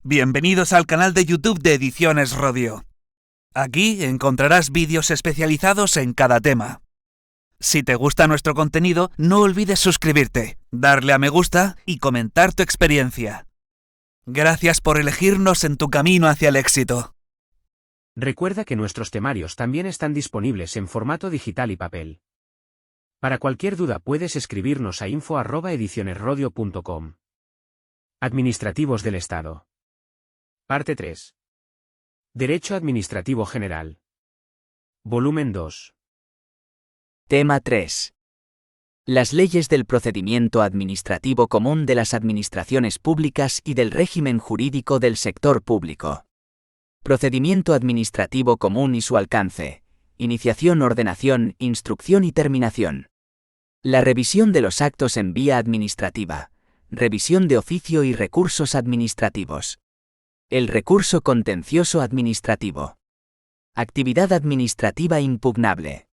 Bienvenidos al canal de YouTube de Ediciones Rodio. Aquí encontrarás vídeos especializados en cada tema. Si te gusta nuestro contenido, no olvides suscribirte, darle a me gusta y comentar tu experiencia. Gracias por elegirnos en tu camino hacia el éxito. Recuerda que nuestros temarios también están disponibles en formato digital y papel. Para cualquier duda puedes escribirnos a info@edicionesrodio.com. Administrativos del Estado. Parte 3. Derecho Administrativo General. Volumen 2. Tema 3. Las leyes del procedimiento administrativo común de las administraciones públicas y del régimen jurídico del sector público. Procedimiento administrativo común y su alcance. Iniciación, ordenación, instrucción y terminación. La revisión de los actos en vía administrativa. Revisión de oficio y recursos administrativos. El recurso contencioso administrativo. Actividad administrativa impugnable.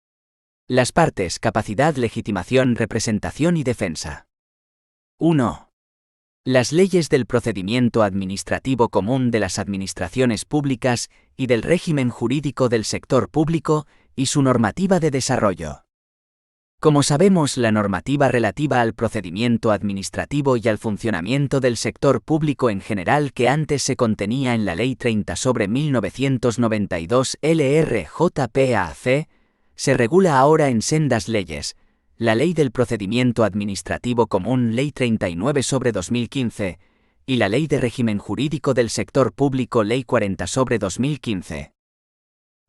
Las partes: capacidad, legitimación, representación y defensa. 1. Las leyes del procedimiento administrativo común de las administraciones públicas y del régimen jurídico del sector público y su normativa de desarrollo. Como sabemos, la normativa relativa al procedimiento administrativo y al funcionamiento del sector público en general, que antes se contenía en la Ley 30/1992 LRJPAC, se regula ahora en sendas leyes: la Ley del Procedimiento Administrativo Común Ley 39/2015 y la Ley de Régimen Jurídico del Sector Público Ley 40/2015.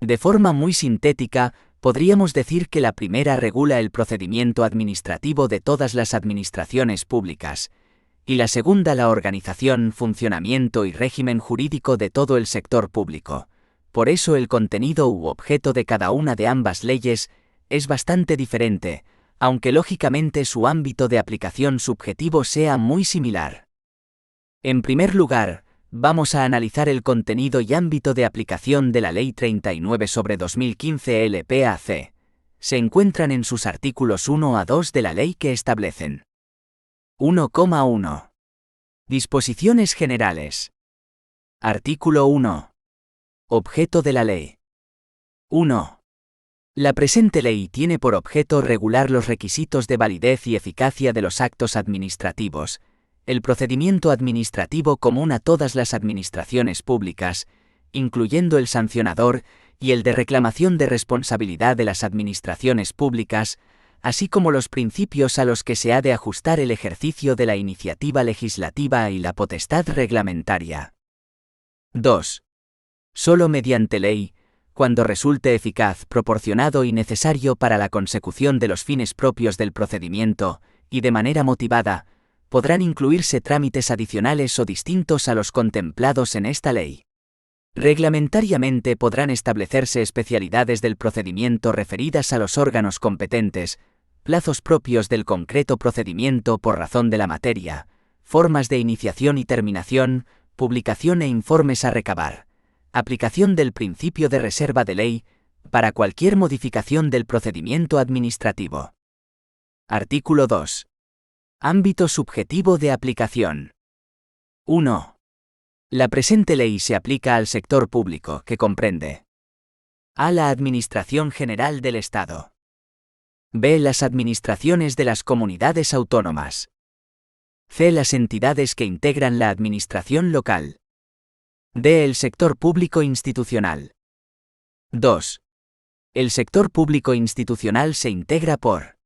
De forma muy sintética, podríamos decir que la primera regula el procedimiento administrativo de todas las administraciones públicas, y la segunda la organización, funcionamiento y régimen jurídico de todo el sector público. Por eso el contenido u objeto de cada una de ambas leyes es bastante diferente, aunque lógicamente su ámbito de aplicación subjetivo sea muy similar. En primer lugar, vamos a analizar el contenido y ámbito de aplicación de la Ley 39/2015 LPAC. Se encuentran en sus artículos 1 a 2 de la ley, que establecen: 1,1. Disposiciones generales. Artículo 1. Objeto de la ley. 1. La presente ley tiene por objeto regular los requisitos de validez y eficacia de los actos administrativos, el procedimiento administrativo común a todas las administraciones públicas, incluyendo el sancionador y el de reclamación de responsabilidad de las administraciones públicas, así como los principios a los que se ha de ajustar el ejercicio de la iniciativa legislativa y la potestad reglamentaria. 2. Solo mediante ley, cuando resulte eficaz, proporcionado y necesario para la consecución de los fines propios del procedimiento, y de manera motivada, podrán incluirse trámites adicionales o distintos a los contemplados en esta ley. Reglamentariamente podrán establecerse especialidades del procedimiento referidas a los órganos competentes, plazos propios del concreto procedimiento por razón de la materia, formas de iniciación y terminación, publicación e informes a recabar, aplicación del principio de reserva de ley, para cualquier modificación del procedimiento administrativo. Artículo 2. Ámbito subjetivo de aplicación. 1. La presente ley se aplica al sector público, que comprende: a. La Administración General del Estado. b. Las administraciones de las comunidades autónomas. c. Las entidades que integran la administración local. d. El sector público institucional. 2. El sector público institucional se integra por: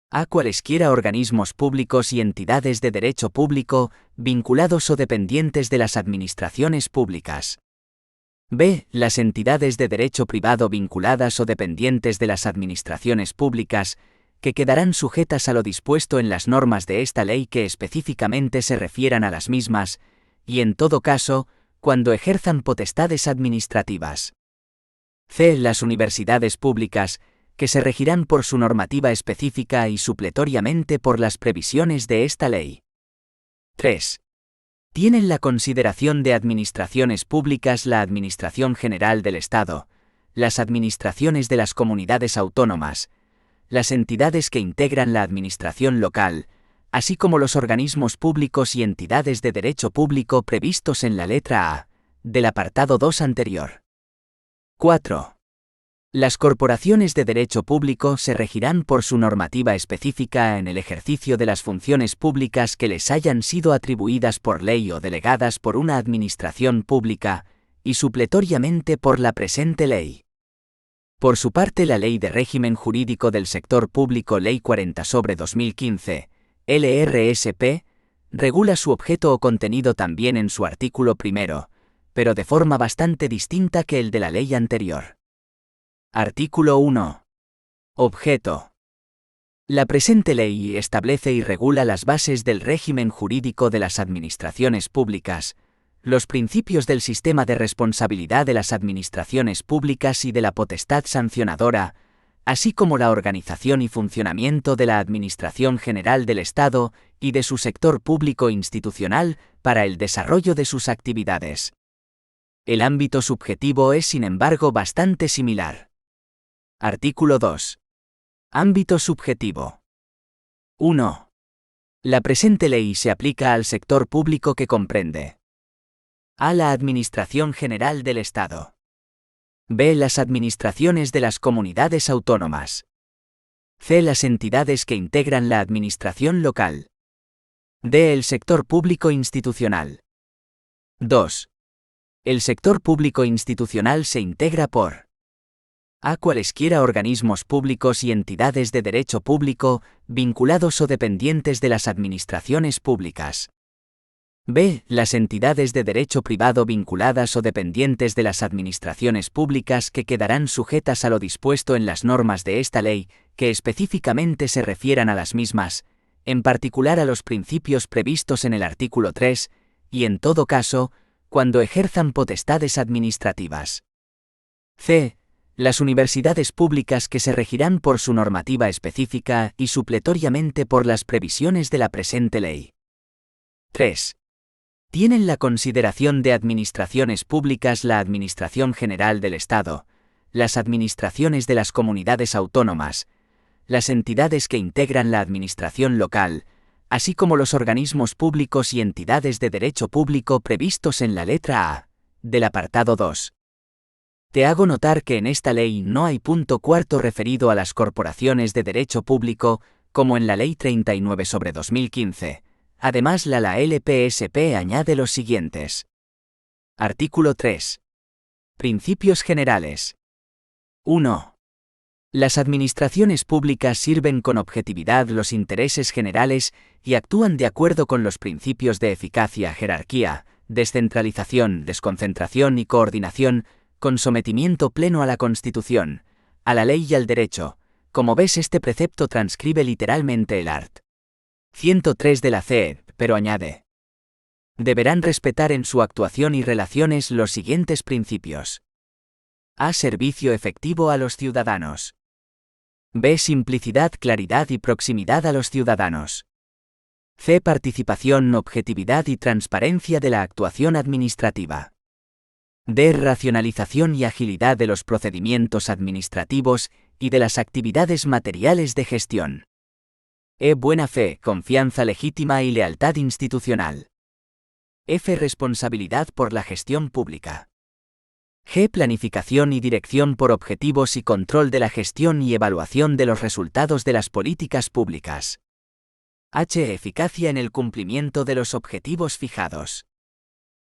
a. Cualesquiera organismos públicos y entidades de derecho público, vinculados o dependientes de las administraciones públicas. b. Las entidades de derecho privado vinculadas o dependientes de las administraciones públicas, que quedarán sujetas a lo dispuesto en las normas de esta ley que específicamente se refieran a las mismas, y en todo caso, cuando ejerzan potestades administrativas. c. Las universidades públicas, que se regirán por su normativa específica y supletoriamente por las previsiones de esta ley. 3. Tienen la consideración de administraciones públicas la Administración General del Estado, las administraciones de las comunidades autónomas, las entidades que integran la administración local, así como los organismos públicos y entidades de derecho público previstos en la letra A del apartado 2 anterior. 4. Las corporaciones de derecho público se regirán por su normativa específica en el ejercicio de las funciones públicas que les hayan sido atribuidas por ley o delegadas por una administración pública, y supletoriamente por la presente ley. Por su parte, la Ley de Régimen Jurídico del Sector Público Ley 40/2015, LRSP, regula su objeto o contenido también en su artículo primero, pero de forma bastante distinta que el de la ley anterior. Artículo 1. Objeto. La presente ley establece y regula las bases del régimen jurídico de las administraciones públicas, los principios del sistema de responsabilidad de las administraciones públicas y de la potestad sancionadora, así como la organización y funcionamiento de la Administración General del Estado y de su sector público institucional para el desarrollo de sus actividades. El ámbito subjetivo es, sin embargo, bastante similar. Artículo 2. Ámbito subjetivo. 1. La presente ley se aplica al sector público que comprende: A. La Administración General del Estado. B. Las administraciones de las comunidades autónomas. C. Las entidades que integran la administración local. D. El sector público institucional. 2. El sector público institucional se integra por: A. Cualesquiera organismos públicos y entidades de derecho público, vinculados o dependientes de las administraciones públicas. B. Las entidades de derecho privado vinculadas o dependientes de las administraciones públicas que quedarán sujetas a lo dispuesto en las normas de esta ley, que específicamente se refieran a las mismas, en particular a los principios previstos en el artículo 3, y en todo caso, cuando ejerzan potestades administrativas. C. Las universidades públicas que se regirán por su normativa específica y supletoriamente por las previsiones de la presente ley. 3. Tienen la consideración de administraciones públicas la Administración General del Estado, las administraciones de las comunidades autónomas, las entidades que integran la administración local, así como los organismos públicos y entidades de derecho público previstos en la letra A del apartado 2. Te hago notar que en esta ley no hay punto cuarto referido a las corporaciones de derecho público, como en la Ley 39/2015. Además, la LPSP añade los siguientes. Artículo 3. Principios generales. 1. Las administraciones públicas sirven con objetividad los intereses generales y actúan de acuerdo con los principios de eficacia, jerarquía, descentralización, desconcentración y coordinación, con sometimiento pleno a la Constitución, a la ley y al derecho. Como ves, este precepto transcribe literalmente el art. 103 de la CED, pero añade: deberán respetar en su actuación y relaciones los siguientes principios. A. Servicio efectivo a los ciudadanos. B. Simplicidad, claridad y proximidad a los ciudadanos. C. Participación, objetividad y transparencia de la actuación administrativa. D. Racionalización y agilidad de los procedimientos administrativos y de las actividades materiales de gestión. E. Buena fe, confianza legítima y lealtad institucional. F. Responsabilidad por la gestión pública. G. Planificación y dirección por objetivos y control de la gestión y evaluación de los resultados de las políticas públicas. H. Eficacia en el cumplimiento de los objetivos fijados.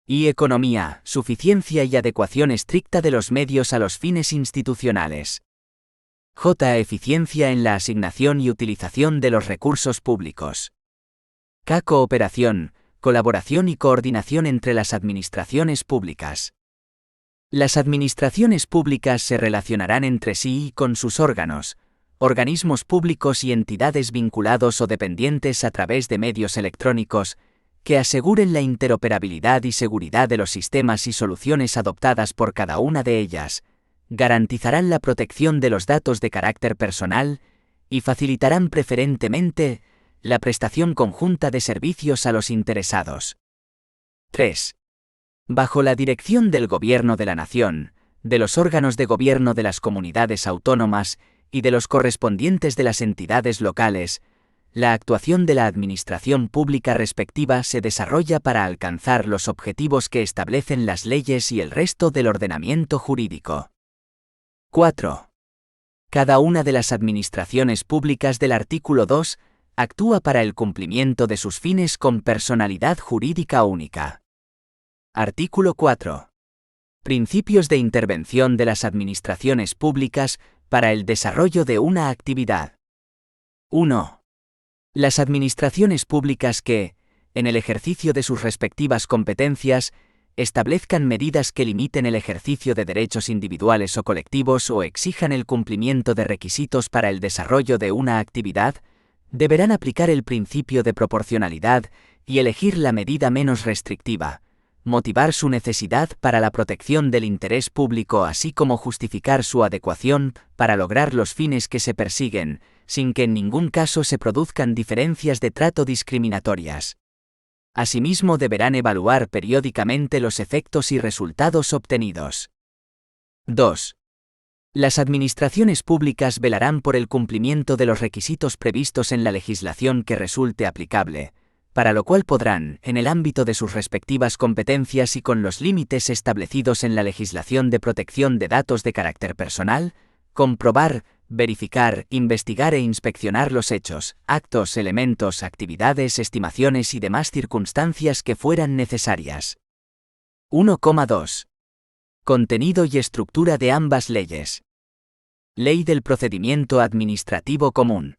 Y economía, suficiencia y adecuación estricta de los medios a los fines institucionales. J. Eficiencia en la asignación y utilización de los recursos públicos. K. Cooperación, colaboración y coordinación entre las administraciones públicas. Las administraciones públicas se relacionarán entre sí y con sus órganos, organismos públicos y entidades vinculados o dependientes a través de medios electrónicos, que aseguren la interoperabilidad y seguridad de los sistemas y soluciones adoptadas por cada una de ellas, garantizarán la protección de los datos de carácter personal y facilitarán preferentemente la prestación conjunta de servicios a los interesados. 3. Bajo la dirección del Gobierno de la Nación, de los órganos de gobierno de las comunidades autónomas y de los correspondientes de las entidades locales, la actuación de la administración pública respectiva se desarrolla para alcanzar los objetivos que establecen las leyes y el resto del ordenamiento jurídico. 4. Cada una de las administraciones públicas del artículo 2 actúa para el cumplimiento de sus fines con personalidad jurídica única. Artículo 4. Principios de intervención de las administraciones públicas para el desarrollo de una actividad. 1. Las administraciones públicas que, en el ejercicio de sus respectivas competencias, establezcan medidas que limiten el ejercicio de derechos individuales o colectivos o exijan el cumplimiento de requisitos para el desarrollo de una actividad, deberán aplicar el principio de proporcionalidad y elegir la medida menos restrictiva, motivar su necesidad para la protección del interés público así como justificar su adecuación para lograr los fines que se persiguen, sin que en ningún caso se produzcan diferencias de trato discriminatorias. Asimismo, deberán evaluar periódicamente los efectos y resultados obtenidos. 2. Las administraciones públicas velarán por el cumplimiento de los requisitos previstos en la legislación que resulte aplicable, para lo cual podrán, en el ámbito de sus respectivas competencias y con los límites establecidos en la legislación de protección de datos de carácter personal, comprobar, verificar, investigar e inspeccionar los hechos, actos, elementos, actividades, estimaciones y demás circunstancias que fueran necesarias. 1,2. Contenido y estructura de ambas leyes. Ley del Procedimiento Administrativo Común.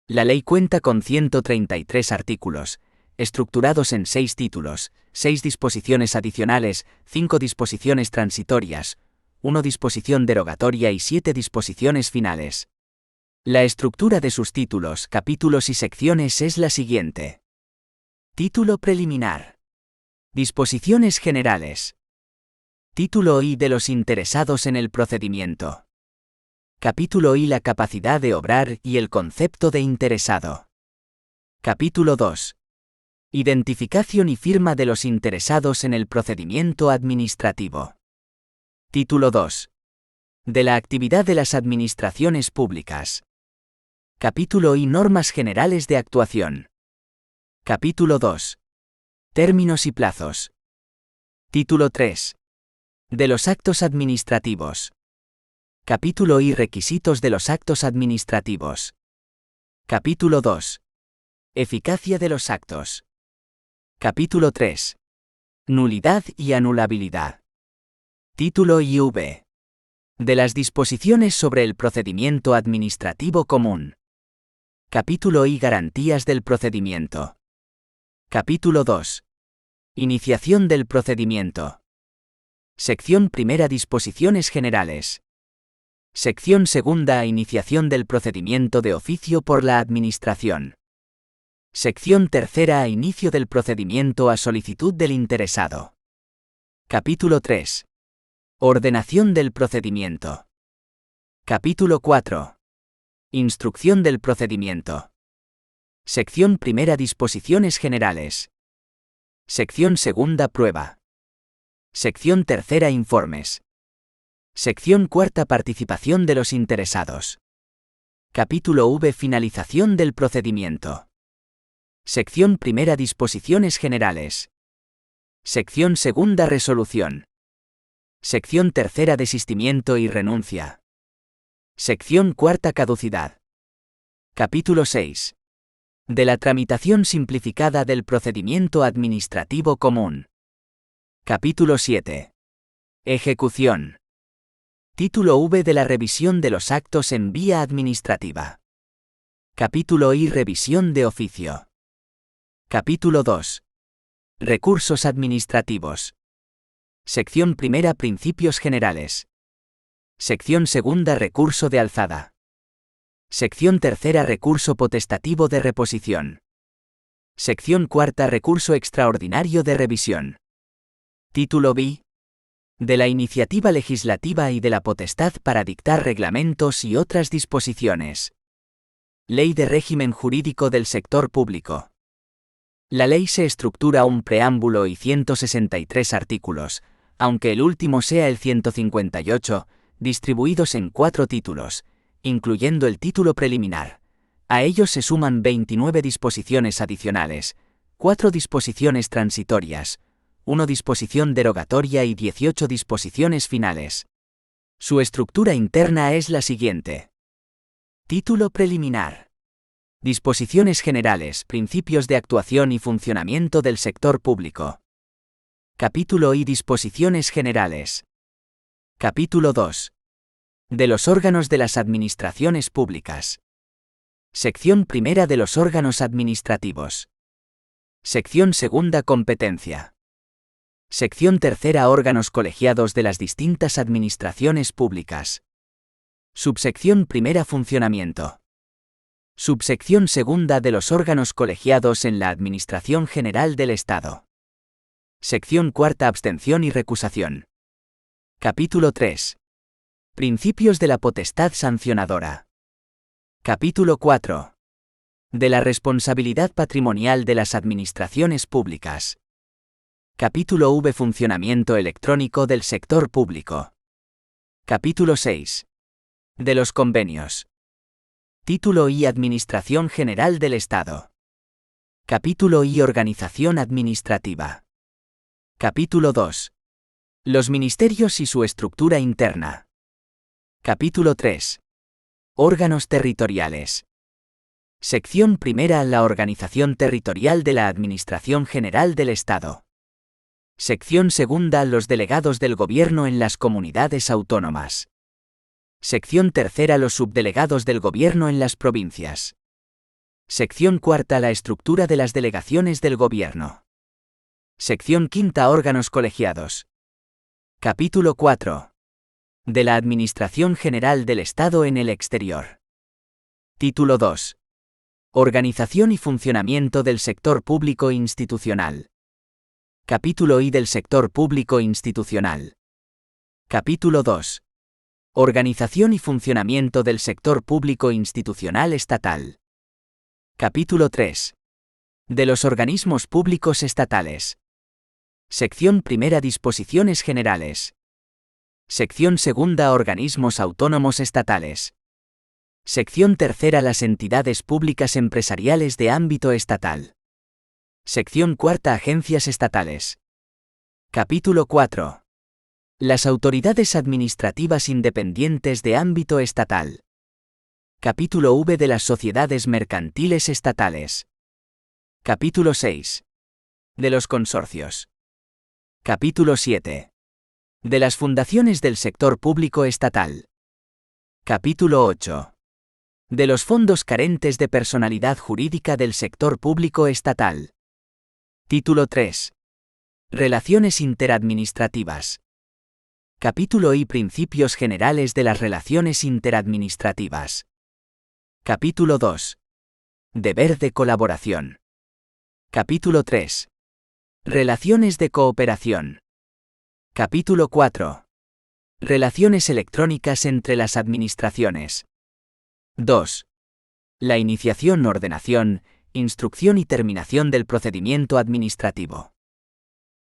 La ley cuenta con 133 artículos, estructurados en 6 títulos, 6 disposiciones adicionales, 5 disposiciones transitorias, 1 disposición derogatoria y 7 disposiciones finales. La estructura de sus títulos, capítulos y secciones es la siguiente. Título preliminar. Disposiciones generales. Título I de los interesados en el procedimiento. Capítulo I la capacidad de obrar y el concepto de interesado. Capítulo 2. Identificación y firma de los interesados en el procedimiento administrativo. Título 2. De la actividad de las administraciones públicas. Capítulo I normas generales de actuación. Capítulo 2. Términos y plazos. Título 3. De los actos administrativos. Capítulo I requisitos de los actos administrativos. Capítulo 2. Eficacia de los actos. Capítulo 3. Nulidad y anulabilidad. Título IV. De las disposiciones sobre el procedimiento administrativo común. Capítulo I garantías del procedimiento. Capítulo 2. Iniciación del procedimiento. Sección primera disposiciones generales. Sección segunda iniciación del procedimiento de oficio por la Administración. Sección tercera inicio del procedimiento a solicitud del interesado. Capítulo 3. Ordenación del procedimiento. Capítulo 4. Instrucción del procedimiento. Sección primera disposiciones generales. Sección segunda prueba. Sección tercera informes. Sección cuarta participación de los interesados. Capítulo V finalización del procedimiento. Sección primera disposiciones generales. Sección segunda resolución. Sección tercera desistimiento y renuncia. Sección cuarta caducidad. Capítulo 6. De la tramitación simplificada del procedimiento administrativo común. Capítulo 7. Ejecución. Título V de la revisión de los actos en vía administrativa. Capítulo I revisión de oficio. Capítulo 2. Recursos administrativos. Sección primera principios generales. Sección segunda recurso de alzada. Sección tercera recurso potestativo de reposición. Sección cuarta recurso extraordinario de revisión. Título B. De la iniciativa legislativa y de la potestad para dictar reglamentos y otras disposiciones. Ley de régimen jurídico del sector público. La ley se estructura un preámbulo y 163 artículos, aunque el último sea el 158, distribuidos en 4 títulos, incluyendo el título preliminar, A ellos se suman 29 disposiciones adicionales, 4 disposiciones transitorias, 1 disposición derogatoria y 18 disposiciones finales. Su estructura interna es la siguiente. Título preliminar. Disposiciones generales, principios de actuación y funcionamiento del sector público. Capítulo I. Disposiciones generales. Capítulo 2. De los órganos de las administraciones públicas. Sección primera de los órganos administrativos. Sección segunda. Competencia. Sección tercera. Órganos colegiados de las distintas administraciones públicas. Subsección primera. Funcionamiento. Subsección segunda. De los órganos colegiados en la Administración General del Estado. Sección cuarta. Abstención y recusación. Capítulo 3. Principios de la potestad sancionadora. Capítulo 4. De la responsabilidad patrimonial de las administraciones públicas. Capítulo V. Funcionamiento electrónico del sector público. Capítulo 6. De los convenios. Título I. Administración General del Estado. Capítulo I. Organización administrativa. Capítulo 2. Los ministerios y su estructura interna. Capítulo 3. Órganos territoriales. Sección primera. La organización territorial de la Administración General del Estado. Sección segunda. Los delegados del Gobierno en las comunidades autónomas. Sección tercera. Los subdelegados del Gobierno en las provincias. Sección cuarta. La estructura de las delegaciones del Gobierno. Sección quinta. Órganos colegiados. Capítulo 4. De la Administración General del Estado en el exterior. Título 2. Organización y funcionamiento del sector público institucional. Capítulo I. Del sector público institucional. Capítulo 2. Organización y funcionamiento del sector público institucional estatal. Capítulo 3. De los organismos públicos estatales. Sección primera. Disposiciones generales. Sección segunda. Organismos autónomos estatales. Sección tercera. Las entidades públicas empresariales de ámbito estatal. Sección cuarta. Agencias estatales. Capítulo 4. Las autoridades administrativas independientes de ámbito estatal. Capítulo V. De las sociedades mercantiles estatales. Capítulo 6. De los consorcios. Capítulo 7. De las fundaciones del sector público estatal. Capítulo 8. De los fondos carentes de personalidad jurídica del sector público estatal. Título 3. Relaciones interadministrativas. Capítulo I. Principios generales de las relaciones interadministrativas. Capítulo 2. Deber de colaboración. Capítulo 3. Relaciones de cooperación. Capítulo 4. Relaciones electrónicas entre las administraciones. 2. La iniciación, ordenación, instrucción y terminación del procedimiento administrativo.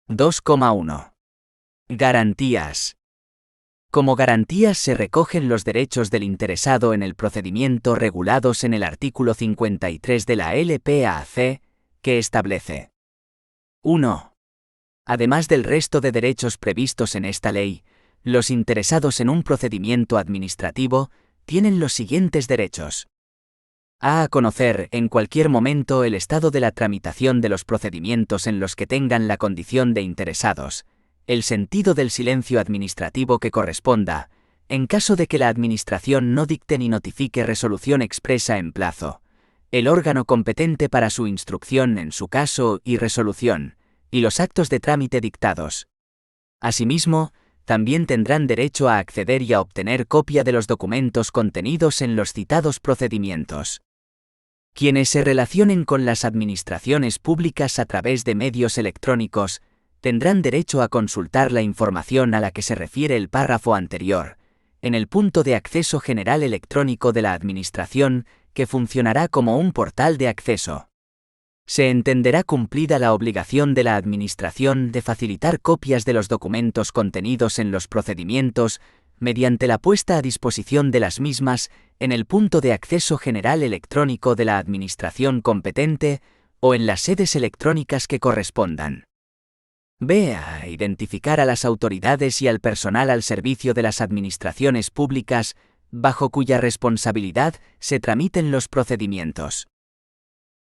2,1. Garantías. Como garantías se recogen los derechos del interesado en el procedimiento regulados en el artículo 53 de la LPAC, que establece: 1. Además del resto de derechos previstos en esta ley, los interesados en un procedimiento administrativo tienen los siguientes derechos. A conocer, en cualquier momento, el estado de la tramitación de los procedimientos en los que tengan la condición de interesados, el sentido del silencio administrativo que corresponda, en caso de que la Administración no dicte ni notifique resolución expresa en plazo, el órgano competente para su instrucción en su caso y resolución, y los actos de trámite dictados. Asimismo, también tendrán derecho a acceder y a obtener copia de los documentos contenidos en los citados procedimientos. Quienes se relacionen con las administraciones públicas a través de medios electrónicos tendrán derecho a consultar la información a la que se refiere el párrafo anterior, en el punto de acceso general electrónico de la Administración, que funcionará como un portal de acceso. Se entenderá cumplida la obligación de la Administración de facilitar copias de los documentos contenidos en los procedimientos mediante la puesta a disposición de las mismas en el punto de acceso general electrónico de la administración competente o en las sedes electrónicas que correspondan. B. A identificar a las autoridades y al personal al servicio de las administraciones públicas, bajo cuya responsabilidad se tramiten los procedimientos.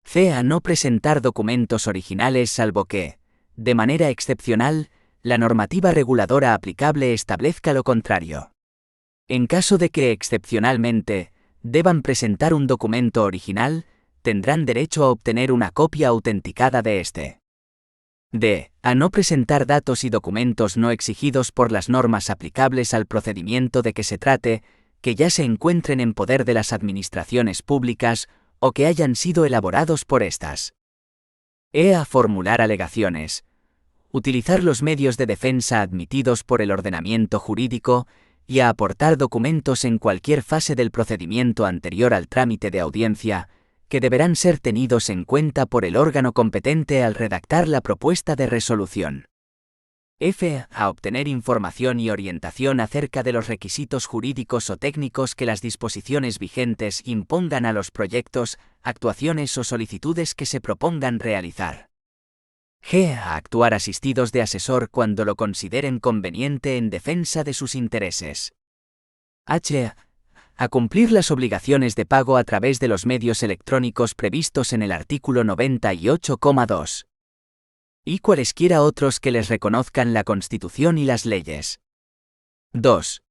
C. A no presentar documentos originales salvo que, de manera excepcional, la normativa reguladora aplicable establezca lo contrario. En caso de que excepcionalmente deban presentar un documento original, tendrán derecho a obtener una copia autenticada de este. D. A no presentar datos y documentos no exigidos por las normas aplicables al procedimiento de que se trate, que ya se encuentren en poder de las administraciones públicas o que hayan sido elaborados por estas. E. A formular alegaciones. Utilizar los medios de defensa admitidos por el ordenamiento jurídico y a aportar documentos en cualquier fase del procedimiento anterior al trámite de audiencia, que deberán ser tenidos en cuenta por el órgano competente al redactar la propuesta de resolución. F. A obtener información y orientación acerca de los requisitos jurídicos o técnicos que las disposiciones vigentes impongan a los proyectos, actuaciones o solicitudes que se propongan realizar. G. A actuar asistidos de asesor cuando lo consideren conveniente en defensa de sus intereses. H. A cumplir las obligaciones de pago a través de los medios electrónicos previstos en el artículo 98,2. Y cualesquiera otros que les reconozcan la Constitución y las leyes. 2.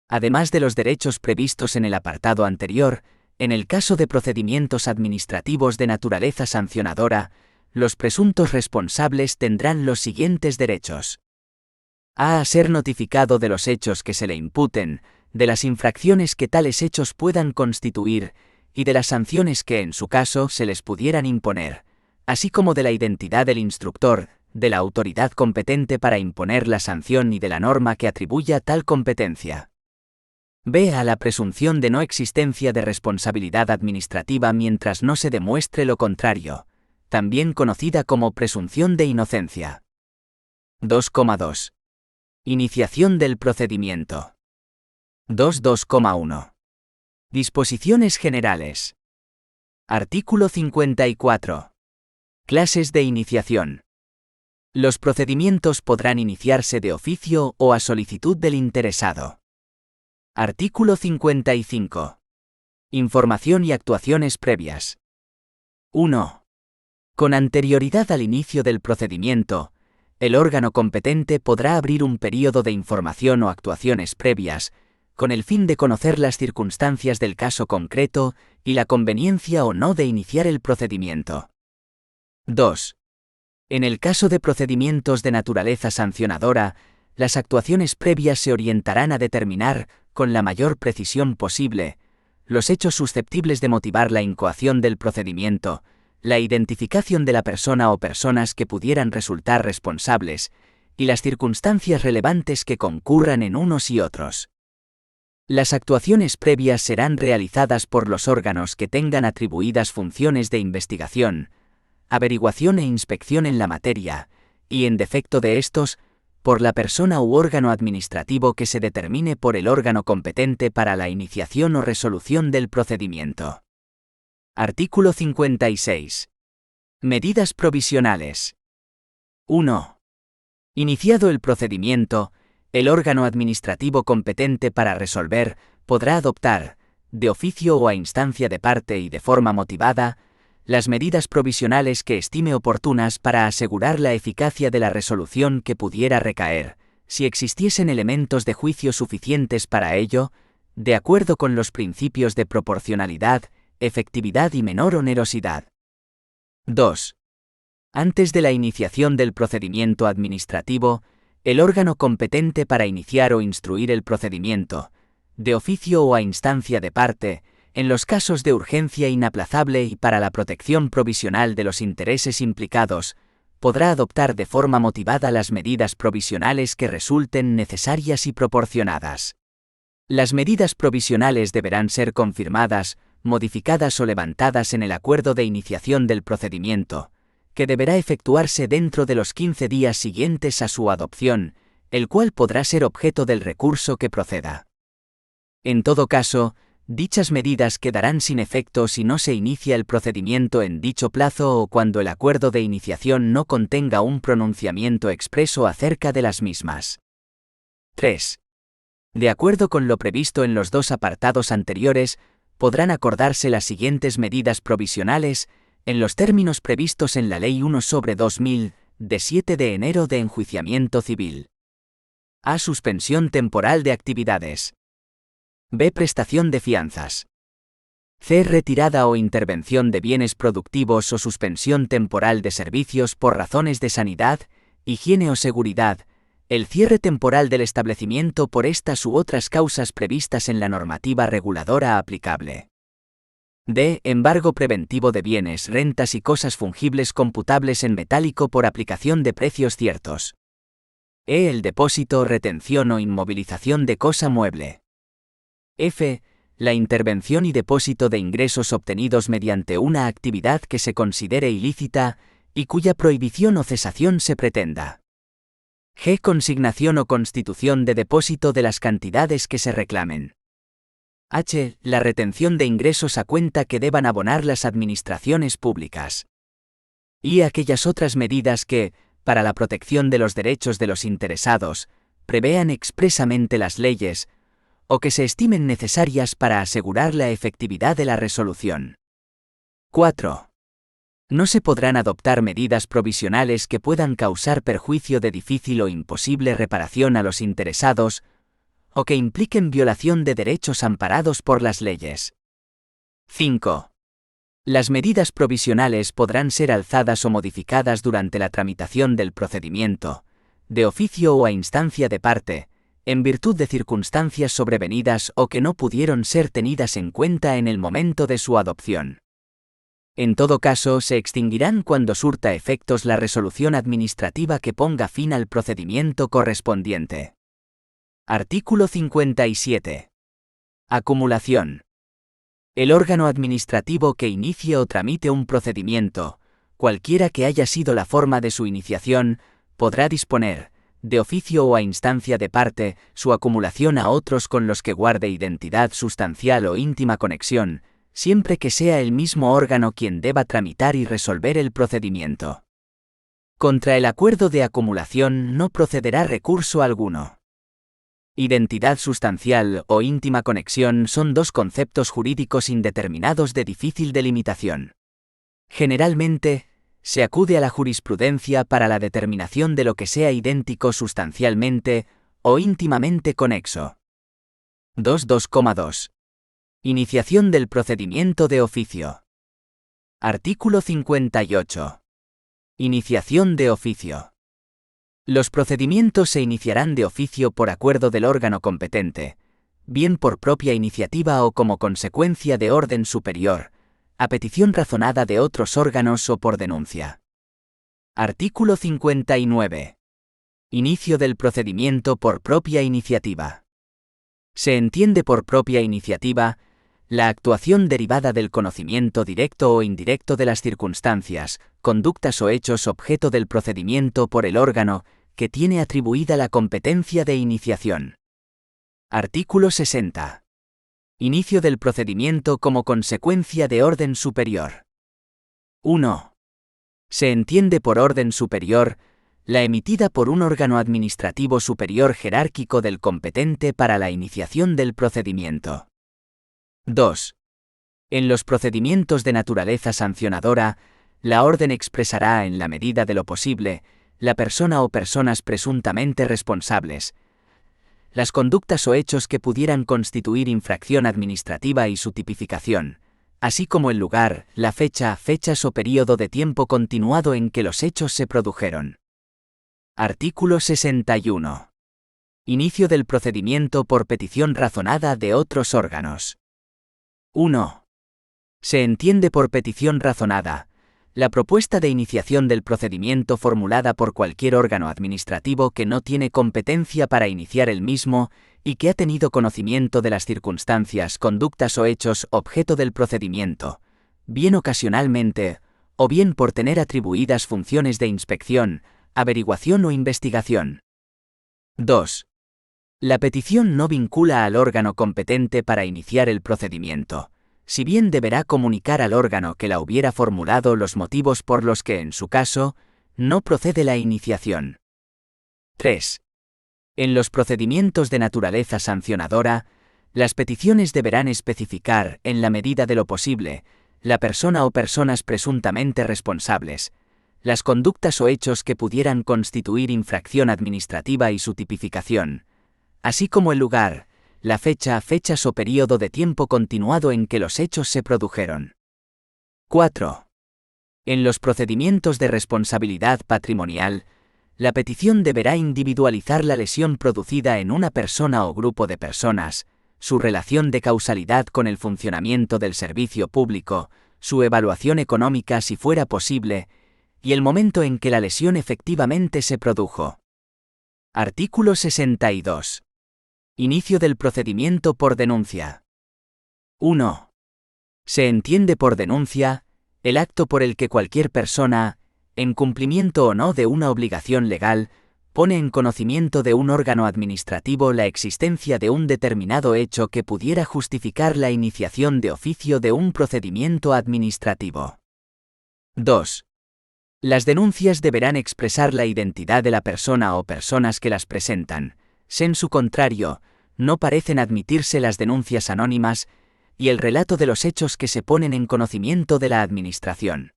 Además de los derechos previstos en el apartado anterior, en el caso de procedimientos administrativos de naturaleza sancionadora, los presuntos responsables tendrán los siguientes derechos. A. A ser notificado de los hechos que se le imputen, de las infracciones que tales hechos puedan constituir, y de las sanciones que en su caso se les pudieran imponer, así como de la identidad del instructor, de la autoridad competente para imponer la sanción y de la norma que atribuya tal competencia. B. A la presunción de no existencia de responsabilidad administrativa mientras no se demuestre lo contrario, también conocida como presunción de inocencia. 2,2. Iniciación del procedimiento. 2.2,1. Disposiciones generales. Artículo 54. Clases de iniciación. Los procedimientos podrán iniciarse de oficio o a solicitud del interesado. Artículo 55. Información y actuaciones previas. 1. Con anterioridad al inicio del procedimiento, el órgano competente podrá abrir un período de información o actuaciones previas, con el fin de conocer las circunstancias del caso concreto y la conveniencia o no de iniciar el procedimiento. 2. En el caso de procedimientos de naturaleza sancionadora, las actuaciones previas se orientarán a determinar, con la mayor precisión posible, los hechos susceptibles de motivar la incoación del procedimiento, la identificación de la persona o personas que pudieran resultar responsables, y las circunstancias relevantes que concurran en unos y otros. Las actuaciones previas serán realizadas por los órganos que tengan atribuidas funciones de investigación, averiguación e inspección en la materia, y en defecto de estos, por la persona u órgano administrativo que se determine por el órgano competente para la iniciación o resolución del procedimiento. Artículo 56. Medidas provisionales. 1. Iniciado el procedimiento, el órgano administrativo competente para resolver podrá adoptar, de oficio o a instancia de parte y de forma motivada, las medidas provisionales que estime oportunas para asegurar la eficacia de la resolución que pudiera recaer, si existiesen elementos de juicio suficientes para ello, de acuerdo con los principios de proporcionalidad, efectividad y menor onerosidad. 2. Antes de la iniciación del procedimiento administrativo, el órgano competente para iniciar o instruir el procedimiento, de oficio o a instancia de parte, en los casos de urgencia inaplazable y para la protección provisional de los intereses implicados, podrá adoptar de forma motivada las medidas provisionales que resulten necesarias y proporcionadas. Las medidas provisionales deberán ser confirmadas, modificadas o levantadas en el acuerdo de iniciación del procedimiento, que deberá efectuarse dentro de los 15 días siguientes a su adopción, el cual podrá ser objeto del recurso que proceda. En todo caso, dichas medidas quedarán sin efecto si no se inicia el procedimiento en dicho plazo o cuando el acuerdo de iniciación no contenga un pronunciamiento expreso acerca de las mismas. 3. De acuerdo con lo previsto en los dos apartados anteriores, podrán acordarse las siguientes medidas provisionales, en los términos previstos en la Ley 1/2000, de 7 de enero de enjuiciamiento civil. A. Suspensión temporal de actividades. B. Prestación de fianzas. C. Retirada o intervención de bienes productivos o suspensión temporal de servicios por razones de sanidad, higiene o seguridad, el cierre temporal del establecimiento por estas u otras causas previstas en la normativa reguladora aplicable. D. Embargo preventivo de bienes, rentas y cosas fungibles computables en metálico por aplicación de precios ciertos. E. El depósito, retención o inmovilización de cosa mueble. F. La intervención y depósito de ingresos obtenidos mediante una actividad que se considere ilícita y cuya prohibición o cesación se pretenda. G. Consignación o constitución de depósito de las cantidades que se reclamen. H. La retención de ingresos a cuenta que deban abonar las administraciones públicas. Y aquellas otras medidas que, para la protección de los derechos de los interesados, prevean expresamente las leyes, o que se estimen necesarias para asegurar la efectividad de la resolución. 4. No se podrán adoptar medidas provisionales que puedan causar perjuicio de difícil o imposible reparación a los interesados, o que impliquen violación de derechos amparados por las leyes. 5. Las medidas provisionales podrán ser alzadas o modificadas durante la tramitación del procedimiento, de oficio o a instancia de parte, en virtud de circunstancias sobrevenidas o que no pudieron ser tenidas en cuenta en el momento de su adopción. En todo caso, se extinguirán cuando surta efectos la resolución administrativa que ponga fin al procedimiento correspondiente. Artículo 57. Acumulación. El órgano administrativo que inicie o tramite un procedimiento, cualquiera que haya sido la forma de su iniciación, podrá disponer, de oficio o a instancia de parte, su acumulación a otros con los que guarde identidad sustancial o íntima conexión, siempre que sea el mismo órgano quien deba tramitar y resolver el procedimiento. Contra el acuerdo de acumulación no procederá recurso alguno. Identidad sustancial o íntima conexión son dos conceptos jurídicos indeterminados de difícil delimitación. Generalmente, se acude a la jurisprudencia para la determinación de lo que sea idéntico sustancialmente o íntimamente conexo. 2.2.2. Iniciación del procedimiento de oficio. Artículo 58. Iniciación de oficio. Los procedimientos se iniciarán de oficio por acuerdo del órgano competente, bien por propia iniciativa o como consecuencia de orden superior, a petición razonada de otros órganos o por denuncia. Artículo 59. Inicio del procedimiento por propia iniciativa. Se entiende por propia iniciativa la actuación derivada del conocimiento directo o indirecto de las circunstancias, conductas o hechos objeto del procedimiento por el órgano que tiene atribuida la competencia de iniciación. Artículo 60. Inicio del procedimiento como consecuencia de orden superior. 1. Se entiende por orden superior la emitida por un órgano administrativo superior jerárquico del competente para la iniciación del procedimiento. 2. En los procedimientos de naturaleza sancionadora, la orden expresará en la medida de lo posible la persona o personas presuntamente responsables, las conductas o hechos que pudieran constituir infracción administrativa y su tipificación, así como el lugar, la fecha, fechas o período de tiempo continuado en que los hechos se produjeron. Artículo 61. Inicio del procedimiento por petición razonada de otros órganos. 1. Se entiende por petición razonada la propuesta de iniciación del procedimiento formulada por cualquier órgano administrativo que no tiene competencia para iniciar el mismo y que ha tenido conocimiento de las circunstancias, conductas o hechos objeto del procedimiento, bien ocasionalmente, o bien por tener atribuidas funciones de inspección, averiguación o investigación. 2. La petición no vincula al órgano competente para iniciar el procedimiento, si bien deberá comunicar al órgano que la hubiera formulado los motivos por los que, en su caso, no procede la iniciación. 3. En los procedimientos de naturaleza sancionadora, las peticiones deberán especificar, en la medida de lo posible, la persona o personas presuntamente responsables, las conductas o hechos que pudieran constituir infracción administrativa y su tipificación, así como el lugar, la fecha, fechas o período de tiempo continuado en que los hechos se produjeron. 4. En los procedimientos de responsabilidad patrimonial, la petición deberá individualizar la lesión producida en una persona o grupo de personas, su relación de causalidad con el funcionamiento del servicio público, su evaluación económica si fuera posible, y el momento en que la lesión efectivamente se produjo. Artículo 62. Inicio del procedimiento por denuncia. 1. Se entiende por denuncia el acto por el que cualquier persona, en cumplimiento o no de una obligación legal, pone en conocimiento de un órgano administrativo la existencia de un determinado hecho que pudiera justificar la iniciación de oficio de un procedimiento administrativo. 2. Las denuncias deberán expresar la identidad de la persona o personas que las presentan. En su contrario, no parecen admitirse las denuncias anónimas y el relato de los hechos que se ponen en conocimiento de la Administración.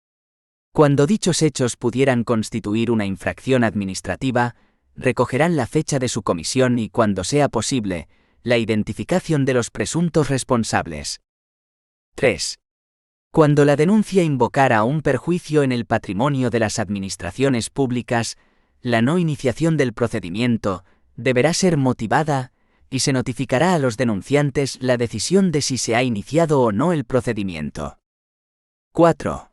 Cuando dichos hechos pudieran constituir una infracción administrativa, recogerán la fecha de su comisión y, cuando sea posible, la identificación de los presuntos responsables. 3. Cuando la denuncia invocara un perjuicio en el patrimonio de las administraciones públicas, la no iniciación del procedimiento deberá ser motivada y se notificará a los denunciantes la decisión de si se ha iniciado o no el procedimiento. 4.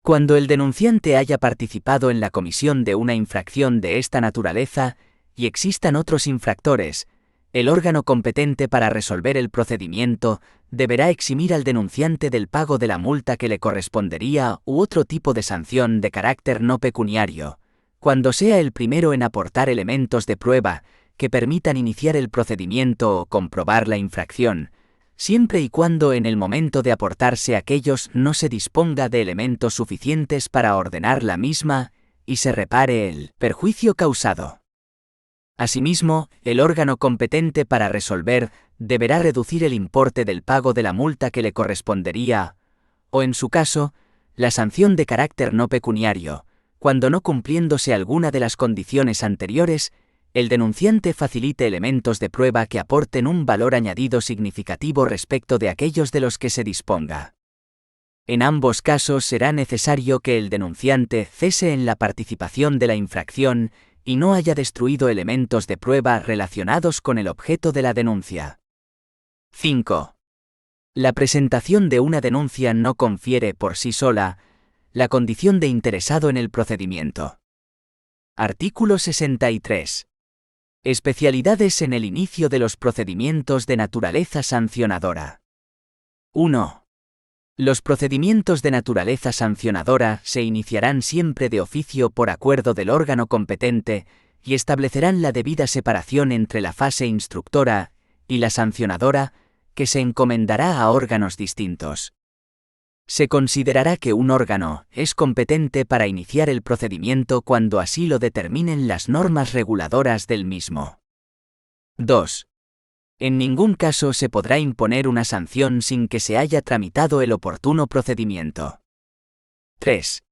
Cuando el denunciante haya participado en la comisión de una infracción de esta naturaleza y existan otros infractores, el órgano competente para resolver el procedimiento deberá eximir al denunciante del pago de la multa que le correspondería u otro tipo de sanción de carácter no pecuniario, cuando sea el primero en aportar elementos de prueba que permitan iniciar el procedimiento o comprobar la infracción, siempre y cuando en el momento de aportarse aquellos no se disponga de elementos suficientes para ordenar la misma y se repare el perjuicio causado. Asimismo, el órgano competente para resolver deberá reducir el importe del pago de la multa que le correspondería, o en su caso, la sanción de carácter no pecuniario, cuando no cumpliéndose alguna de las condiciones anteriores, el denunciante facilite elementos de prueba que aporten un valor añadido significativo respecto de aquellos de los que se disponga. En ambos casos será necesario que el denunciante cese en la participación de la infracción y no haya destruido elementos de prueba relacionados con el objeto de la denuncia. 5. La presentación de una denuncia no confiere por sí sola la condición de interesado en el procedimiento. Artículo 63. Especialidades en el inicio de los procedimientos de naturaleza sancionadora. 1. Los procedimientos de naturaleza sancionadora se iniciarán siempre de oficio por acuerdo del órgano competente y establecerán la debida separación entre la fase instructora y la sancionadora, que se encomendará a órganos distintos. Se considerará que un órgano es competente para iniciar el procedimiento cuando así lo determinen las normas reguladoras del mismo. 2. En ningún caso se podrá imponer una sanción sin que se haya tramitado el oportuno procedimiento. 3.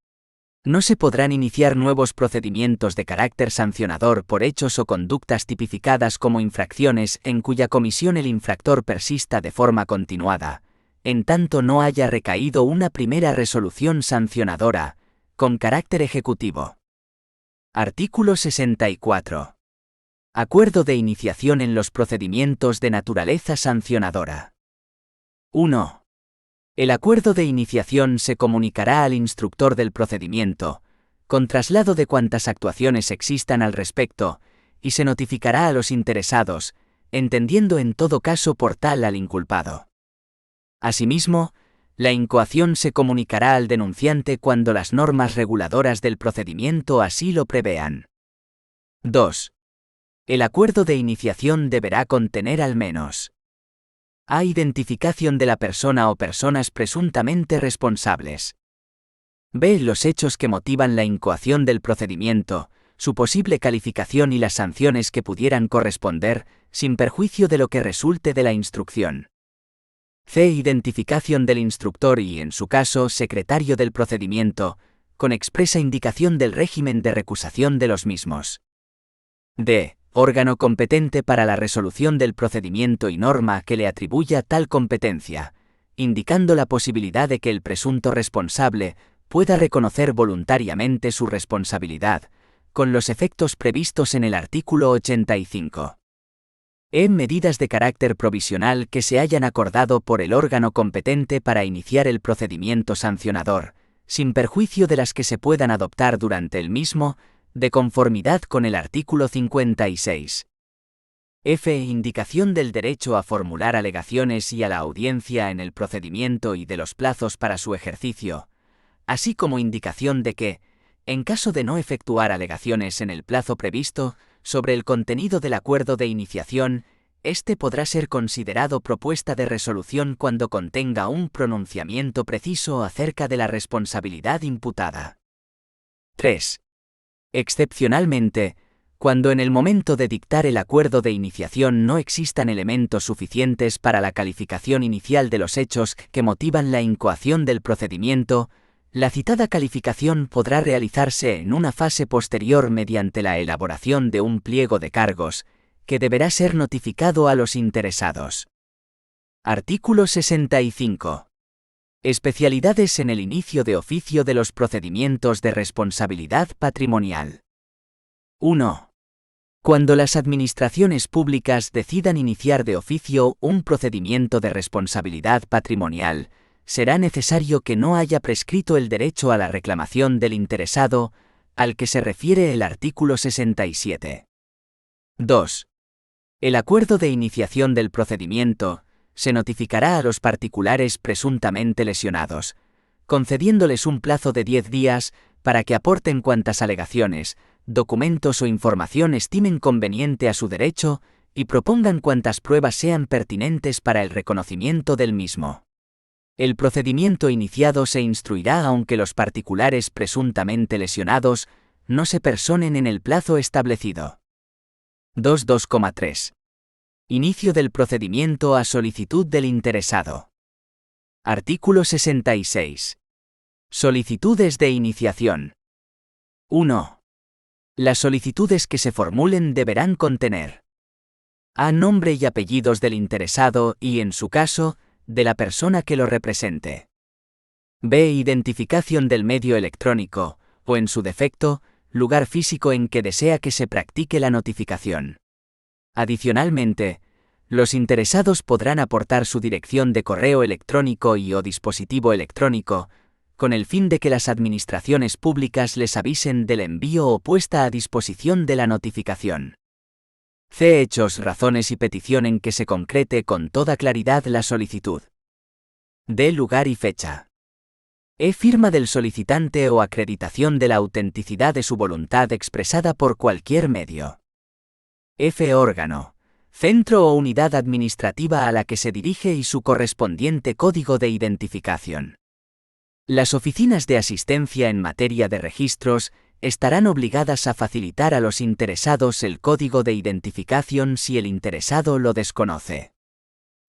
No se podrán iniciar nuevos procedimientos de carácter sancionador por hechos o conductas tipificadas como infracciones en cuya comisión el infractor persista de forma continuada, en tanto no haya recaído una primera resolución sancionadora, con carácter ejecutivo. Artículo 64. Acuerdo de iniciación en los procedimientos de naturaleza sancionadora. 1. El acuerdo de iniciación se comunicará al instructor del procedimiento, con traslado de cuantas actuaciones existan al respecto, y se notificará a los interesados, entendiendo en todo caso por tal al inculpado. Asimismo, la incoación se comunicará al denunciante cuando las normas reguladoras del procedimiento así lo prevean. 2. El acuerdo de iniciación deberá contener al menos a. Identificación de la persona o personas presuntamente responsables. b. Los hechos que motivan la incoación del procedimiento, su posible calificación y las sanciones que pudieran corresponder, sin perjuicio de lo que resulte de la instrucción. c. Identificación del instructor y, en su caso, secretario del procedimiento, con expresa indicación del régimen de recusación de los mismos. d. Órgano competente para la resolución del procedimiento y norma que le atribuya tal competencia, indicando la posibilidad de que el presunto responsable pueda reconocer voluntariamente su responsabilidad, con los efectos previstos en el artículo 85. Medidas de carácter provisional que se hayan acordado por el órgano competente para iniciar el procedimiento sancionador, sin perjuicio de las que se puedan adoptar durante el mismo, de conformidad con el artículo 56. Indicación del derecho a formular alegaciones y a la audiencia en el procedimiento y de los plazos para su ejercicio, así como indicación de que, en caso de no efectuar alegaciones en el plazo previsto, sobre el contenido del acuerdo de iniciación, este podrá ser considerado propuesta de resolución cuando contenga un pronunciamiento preciso acerca de la responsabilidad imputada. 3. Excepcionalmente, cuando en el momento de dictar el acuerdo de iniciación no existan elementos suficientes para la calificación inicial de los hechos que motivan la incoación del procedimiento, la citada calificación podrá realizarse en una fase posterior mediante la elaboración de un pliego de cargos, que deberá ser notificado a los interesados. Artículo 65. Especialidades en el inicio de oficio de los procedimientos de responsabilidad patrimonial. 1. Cuando las administraciones públicas decidan iniciar de oficio un procedimiento de responsabilidad patrimonial, será necesario que no haya prescrito el derecho a la reclamación del interesado, al que se refiere el artículo 67. 2. El acuerdo de iniciación del procedimiento se notificará a los particulares presuntamente lesionados, concediéndoles un plazo de 10 días para que aporten cuantas alegaciones, documentos o información estimen conveniente a su derecho y propongan cuantas pruebas sean pertinentes para el reconocimiento del mismo. El procedimiento iniciado se instruirá aunque los particulares presuntamente lesionados no se personen en el plazo establecido. 2.2,3. Inicio del procedimiento a solicitud del interesado. Artículo 66. Solicitudes de iniciación. 1. Las solicitudes que se formulen deberán contener a. Nombre y apellidos del interesado y, en su caso, de la persona que lo represente. b. Identificación del medio electrónico, o en su defecto, lugar físico en que desea que se practique la notificación. Adicionalmente, los interesados podrán aportar su dirección de correo electrónico y/o dispositivo electrónico, con el fin de que las administraciones públicas les avisen del envío o puesta a disposición de la notificación. c. Hechos, razones y petición en que se concrete con toda claridad la solicitud. d. Lugar y fecha. Firma del solicitante o acreditación de la autenticidad de su voluntad expresada por cualquier medio. Órgano, centro o unidad administrativa a la que se dirige y su correspondiente código de identificación. Las oficinas de asistencia en materia de registros estarán obligadas a facilitar a los interesados el código de identificación si el interesado lo desconoce.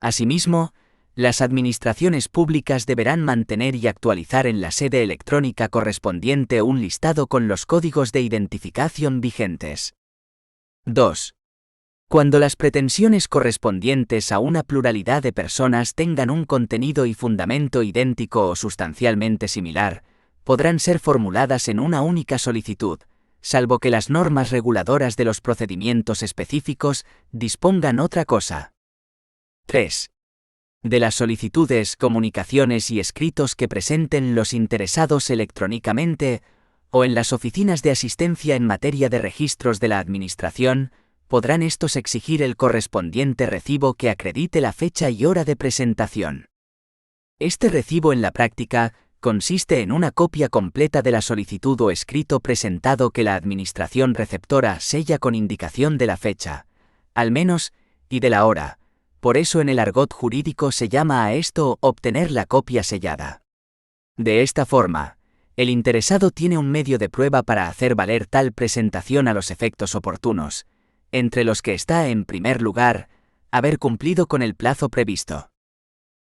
Asimismo, las administraciones públicas deberán mantener y actualizar en la sede electrónica correspondiente un listado con los códigos de identificación vigentes. 2. Cuando las pretensiones correspondientes a una pluralidad de personas tengan un contenido y fundamento idéntico o sustancialmente similar, podrán ser formuladas en una única solicitud, salvo que las normas reguladoras de los procedimientos específicos dispongan otra cosa. 3. De las solicitudes, comunicaciones y escritos que presenten los interesados electrónicamente o en las oficinas de asistencia en materia de registros de la Administración, podrán estos exigir el correspondiente recibo que acredite la fecha y hora de presentación. Este recibo en la práctica consiste en una copia completa de la solicitud o escrito presentado que la administración receptora sella con indicación de la fecha, al menos, y de la hora. Por eso en el argot jurídico se llama a esto obtener la copia sellada. De esta forma, el interesado tiene un medio de prueba para hacer valer tal presentación a los efectos oportunos, entre los que está, en primer lugar, haber cumplido con el plazo previsto.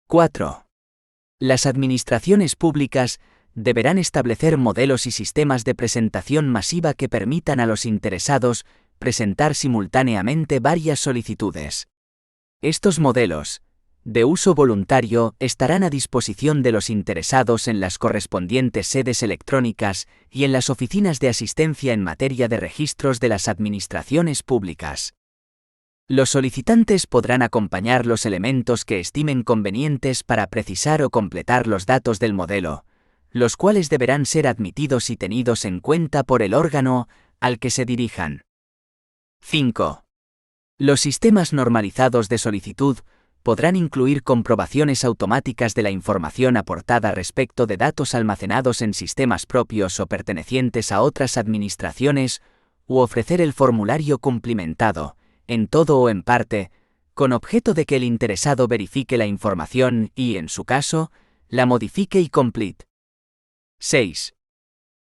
4. Las administraciones públicas deberán establecer modelos y sistemas de presentación masiva que permitan a los interesados presentar simultáneamente varias solicitudes. Estos modelos, de uso voluntario, estarán a disposición de los interesados en las correspondientes sedes electrónicas y en las oficinas de asistencia en materia de registros de las administraciones públicas. Los solicitantes podrán acompañar los elementos que estimen convenientes para precisar o completar los datos del modelo, los cuales deberán ser admitidos y tenidos en cuenta por el órgano al que se dirijan. 5. Los sistemas normalizados de solicitud podrán incluir comprobaciones automáticas de la información aportada respecto de datos almacenados en sistemas propios o pertenecientes a otras administraciones, u ofrecer el formulario cumplimentado, en todo o en parte, con objeto de que el interesado verifique la información y, en su caso, la modifique y complete. 6.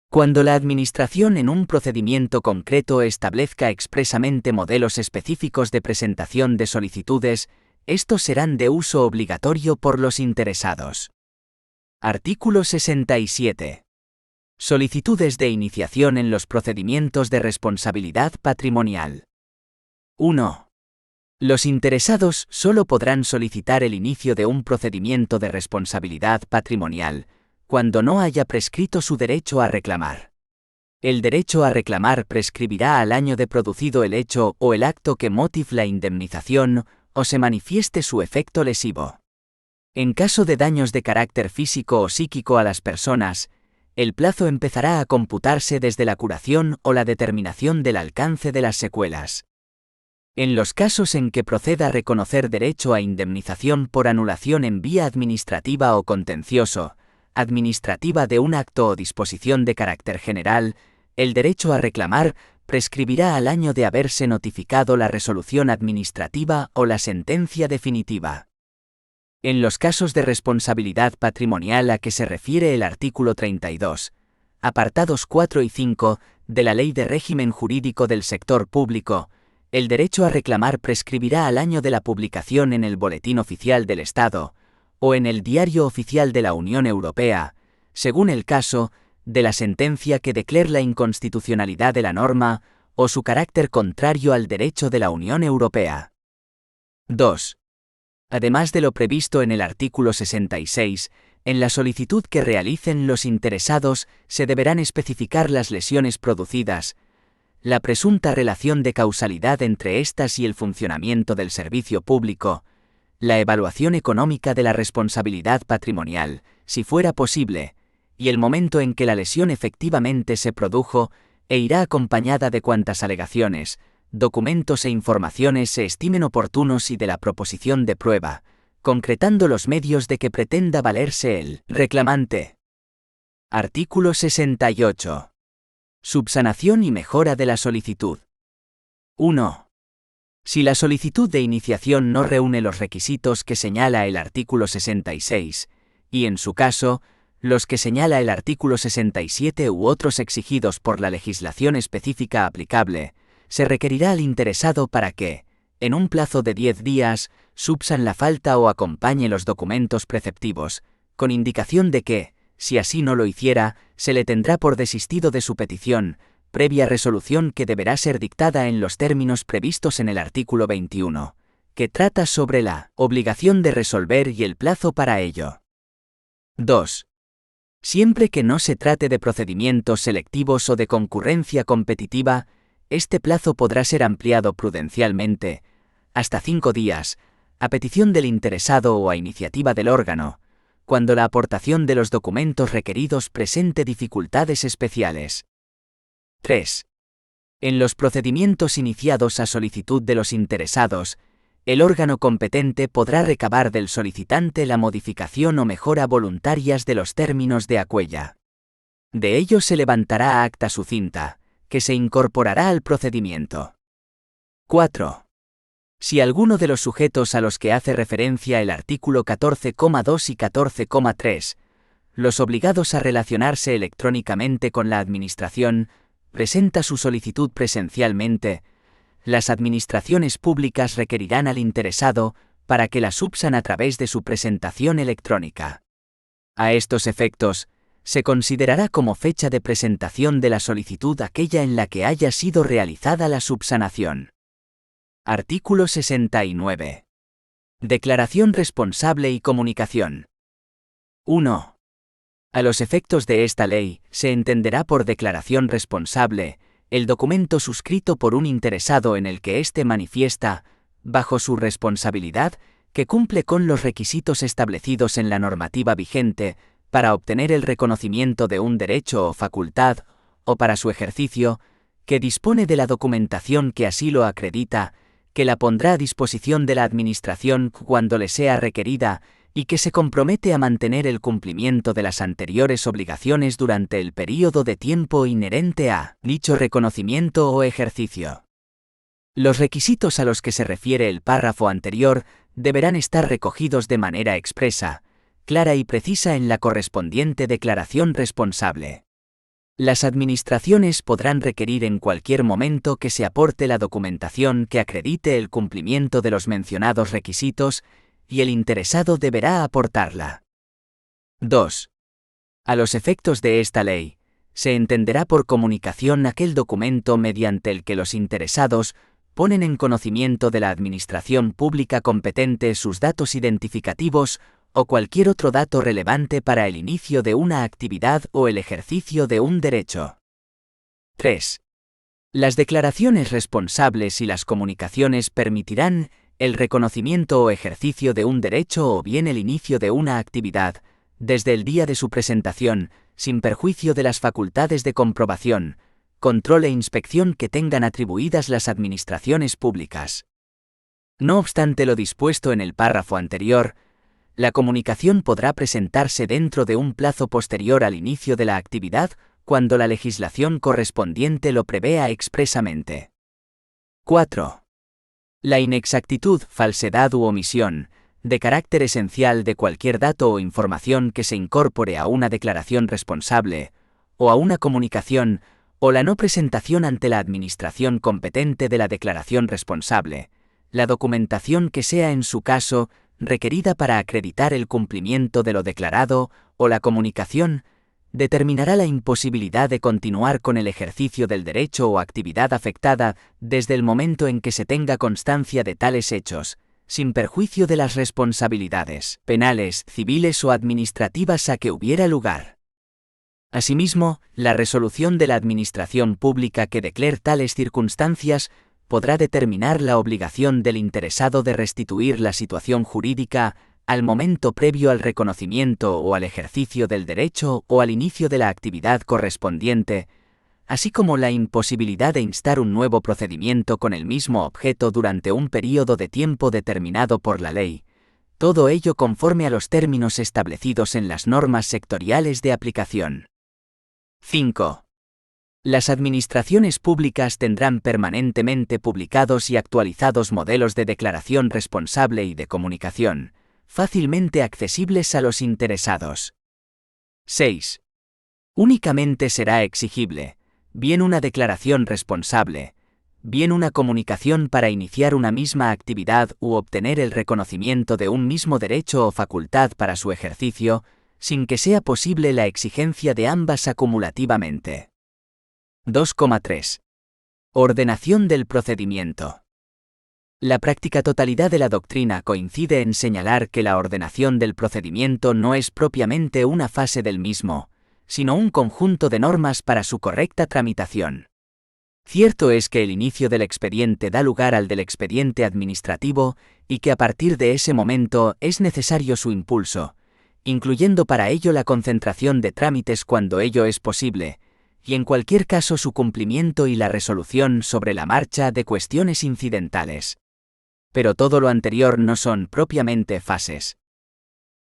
Cuando la Administración en un procedimiento concreto establezca expresamente modelos específicos de presentación de solicitudes, estos serán de uso obligatorio por los interesados. Artículo 67. Solicitudes de iniciación en los procedimientos de responsabilidad patrimonial. 1. Los interesados solo podrán solicitar el inicio de un procedimiento de responsabilidad patrimonial cuando no haya prescrito su derecho a reclamar. El derecho a reclamar prescribirá al año de producido el hecho o el acto que motive la indemnización o se manifieste su efecto lesivo. En caso de daños de carácter físico o psíquico a las personas, el plazo empezará a computarse desde la curación o la determinación del alcance de las secuelas. En los casos en que proceda reconocer derecho a indemnización por anulación en vía administrativa o contencioso, administrativa de un acto o disposición de carácter general, el derecho a reclamar prescribirá al año de haberse notificado la resolución administrativa o la sentencia definitiva. En los casos de responsabilidad patrimonial a que se refiere el artículo 32, apartados 4 y 5 de la Ley de Régimen Jurídico del Sector Público, el derecho a reclamar prescribirá al año de la publicación en el Boletín Oficial del Estado, o en el Diario Oficial de la Unión Europea, según el caso, de la sentencia que declare la inconstitucionalidad de la norma o su carácter contrario al derecho de la Unión Europea. 2. Además de lo previsto en el artículo 66, en la solicitud que realicen los interesados se deberán especificar las lesiones producidas, la presunta relación de causalidad entre éstas y el funcionamiento del servicio público, la evaluación económica de la responsabilidad patrimonial, si fuera posible, y el momento en que la lesión efectivamente se produjo, e irá acompañada de cuantas alegaciones, documentos e informaciones se estimen oportunos y de la proposición de prueba, concretando los medios de que pretenda valerse el reclamante. Artículo 68. Subsanación y mejora de la solicitud. 1. Si la solicitud de iniciación no reúne los requisitos que señala el artículo 66, y en su caso, los que señala el artículo 67 u otros exigidos por la legislación específica aplicable, se requerirá al interesado para que, en un plazo de 10 días, subsan la falta o acompañe los documentos preceptivos, con indicación de que, si así no lo hiciera, se le tendrá por desistido de su petición, previa resolución que deberá ser dictada en los términos previstos en el artículo 21, que trata sobre la obligación de resolver y el plazo para ello. 2. Siempre que no se trate de procedimientos selectivos o de concurrencia competitiva, este plazo podrá ser ampliado prudencialmente, hasta 5 días, a petición del interesado o a iniciativa del órgano, cuando la aportación de los documentos requeridos presente dificultades especiales. 3. En los procedimientos iniciados a solicitud de los interesados, el órgano competente podrá recabar del solicitante la modificación o mejora voluntarias de los términos de aquella. De ello se levantará acta sucinta, que se incorporará al procedimiento. 4. Si alguno de los sujetos a los que hace referencia el artículo 14,2 y 14,3, los obligados a relacionarse electrónicamente con la Administración, presenta su solicitud presencialmente, las administraciones públicas requerirán al interesado para que la subsan a través de su presentación electrónica. A estos efectos, se considerará como fecha de presentación de la solicitud aquella en la que haya sido realizada la subsanación. Artículo 69. Declaración responsable y comunicación. 1. A los efectos de esta ley, se entenderá por declaración responsable el documento suscrito por un interesado en el que éste manifiesta, bajo su responsabilidad, que cumple con los requisitos establecidos en la normativa vigente para obtener el reconocimiento de un derecho o facultad, o para su ejercicio, que dispone de la documentación que así lo acredita, que la pondrá a disposición de la Administración cuando le sea requerida, y que se compromete a mantener el cumplimiento de las anteriores obligaciones durante el período de tiempo inherente a dicho reconocimiento o ejercicio. Los requisitos a los que se refiere el párrafo anterior deberán estar recogidos de manera expresa, clara y precisa en la correspondiente declaración responsable. Las administraciones podrán requerir en cualquier momento que se aporte la documentación que acredite el cumplimiento de los mencionados requisitos, y el interesado deberá aportarla. 2. A los efectos de esta ley, se entenderá por comunicación aquel documento mediante el que los interesados ponen en conocimiento de la Administración pública competente sus datos identificativos o cualquier otro dato relevante para el inicio de una actividad o el ejercicio de un derecho. 3. Las declaraciones responsables y las comunicaciones permitirán el reconocimiento o ejercicio de un derecho o bien el inicio de una actividad, desde el día de su presentación, sin perjuicio de las facultades de comprobación, control e inspección que tengan atribuidas las administraciones públicas. No obstante lo dispuesto en el párrafo anterior, la comunicación podrá presentarse dentro de un plazo posterior al inicio de la actividad, cuando la legislación correspondiente lo prevea expresamente. 4. La inexactitud, falsedad u omisión, de carácter esencial de cualquier dato o información que se incorpore a una declaración responsable, o a una comunicación, o la no presentación ante la administración competente de la declaración responsable, la documentación que sea en su caso requerida para acreditar el cumplimiento de lo declarado, o la comunicación, determinará la imposibilidad de continuar con el ejercicio del derecho o actividad afectada desde el momento en que se tenga constancia de tales hechos, sin perjuicio de las responsabilidades penales, civiles o administrativas a que hubiera lugar. Asimismo, la resolución de la Administración pública que declare tales circunstancias podrá determinar la obligación del interesado de restituir la situación jurídica al momento previo al reconocimiento o al ejercicio del derecho o al inicio de la actividad correspondiente, así como la imposibilidad de instar un nuevo procedimiento con el mismo objeto durante un período de tiempo determinado por la ley, todo ello conforme a los términos establecidos en las normas sectoriales de aplicación. 5. Las administraciones públicas tendrán permanentemente publicados y actualizados modelos de declaración responsable y de comunicación, fácilmente accesibles a los interesados. 6. Únicamente será exigible, bien una declaración responsable, bien una comunicación para iniciar una misma actividad u obtener el reconocimiento de un mismo derecho o facultad para su ejercicio, sin que sea posible la exigencia de ambas acumulativamente. 2,3. Ordenación del procedimiento. La práctica totalidad de la doctrina coincide en señalar que la ordenación del procedimiento no es propiamente una fase del mismo, sino un conjunto de normas para su correcta tramitación. Cierto es que el inicio del expediente da lugar al del expediente administrativo y que a partir de ese momento es necesario su impulso, incluyendo para ello la concentración de trámites cuando ello es posible, y en cualquier caso su cumplimiento y la resolución sobre la marcha de cuestiones incidentales. pero todo lo anterior no son propiamente fases.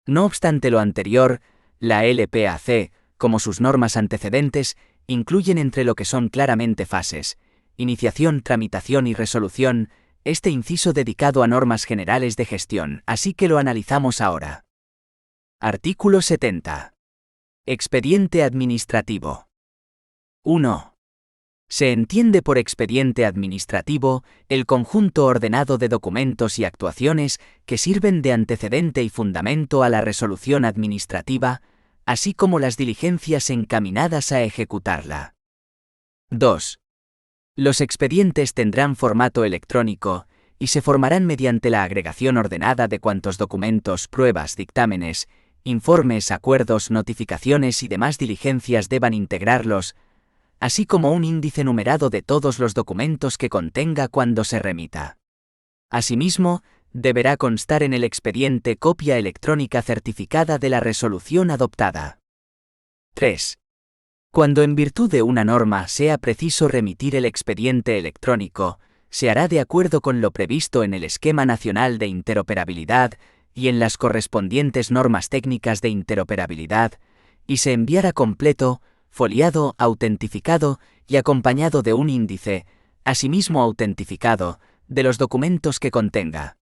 No obstante lo anterior, la LPAC, como sus normas antecedentes, incluyen entre lo que son claramente fases, iniciación, tramitación y resolución, este inciso dedicado a normas generales de gestión, así que lo analizamos ahora. Artículo 70. Expediente administrativo. 1. Se entiende por expediente administrativo el conjunto ordenado de documentos y actuaciones que sirven de antecedente y fundamento a la resolución administrativa, así como las diligencias encaminadas a ejecutarla. 2. Los expedientes tendrán formato electrónico y se formarán mediante la agregación ordenada de cuantos documentos, pruebas, dictámenes, informes, acuerdos, notificaciones y demás diligencias deban integrarlos, así como un índice numerado de todos los documentos que contenga cuando se remita. Asimismo, deberá constar en el expediente copia electrónica certificada de la resolución adoptada. 3. Cuando en virtud de una norma sea preciso remitir el expediente electrónico, se hará de acuerdo con lo previsto en el Esquema Nacional de Interoperabilidad y en las correspondientes normas técnicas de interoperabilidad, y se enviará completo, foliado, autentificado y acompañado de un índice, asimismo autentificado, de los documentos que contenga.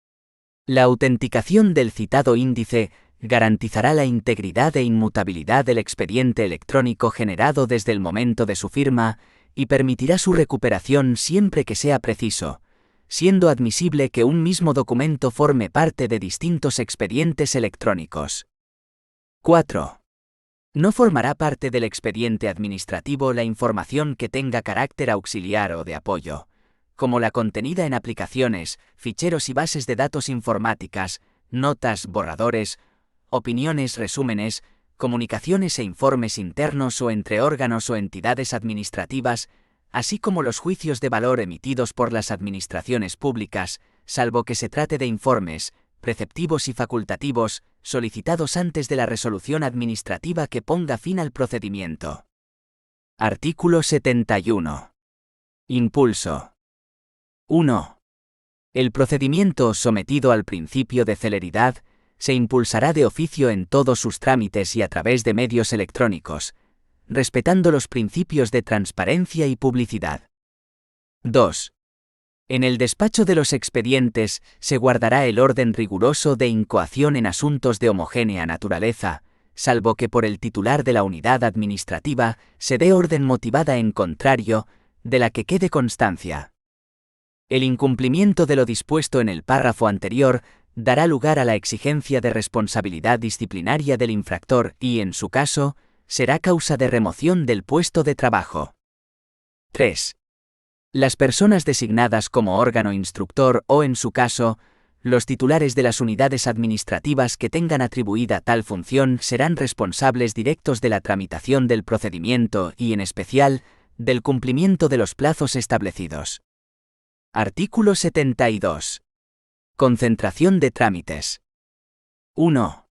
La autenticación del citado índice garantizará la integridad e inmutabilidad del expediente electrónico generado desde el momento de su firma y permitirá su recuperación siempre que sea preciso, siendo admisible que un mismo documento forme parte de distintos expedientes electrónicos. 4. No formará parte del expediente administrativo la información que tenga carácter auxiliar o de apoyo, como la contenida en aplicaciones, ficheros y bases de datos informáticas, notas, borradores, opiniones, resúmenes, comunicaciones e informes internos o entre órganos o entidades administrativas, así como los juicios de valor emitidos por las administraciones públicas, salvo que se trate de informes, preceptivos y facultativos, solicitados antes de la resolución administrativa que ponga fin al procedimiento. Artículo 71. Impulso. 1. El procedimiento sometido al principio de celeridad se impulsará de oficio en todos sus trámites y a través de medios electrónicos, respetando los principios de transparencia y publicidad. 2. En el despacho de los expedientes se guardará el orden riguroso de incoación en asuntos de homogénea naturaleza, salvo que por el titular de la unidad administrativa se dé orden motivada en contrario, de la que quede constancia. El incumplimiento de lo dispuesto en el párrafo anterior dará lugar a la exigencia de responsabilidad disciplinaria del infractor y, en su caso, será causa de remoción del puesto de trabajo. 3. Las personas designadas como órgano instructor o, en su caso, los titulares de las unidades administrativas que tengan atribuida tal función serán responsables directos de la tramitación del procedimiento y, en especial, del cumplimiento de los plazos establecidos. Artículo 72. Concentración de trámites. 1.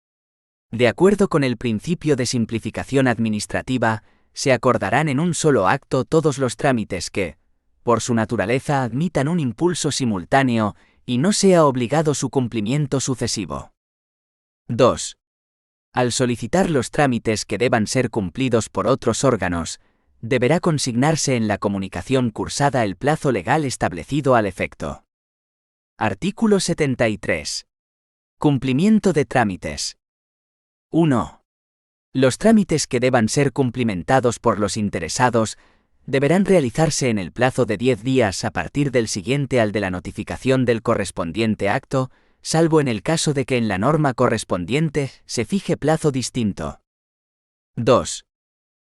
De acuerdo con el principio de simplificación administrativa, se acordarán en un solo acto todos los trámites que, por su naturaleza, admitan un impulso simultáneo y no sea obligado su cumplimiento sucesivo. 2. Al solicitar los trámites que deban ser cumplidos por otros órganos, deberá consignarse en la comunicación cursada el plazo legal establecido al efecto. Artículo 73. Cumplimiento de trámites. 1. Los trámites que deban ser cumplimentados por los interesados deberán realizarse en el plazo de 10 días a partir del siguiente al de la notificación del correspondiente acto, salvo en el caso de que en la norma correspondiente se fije plazo distinto. 2.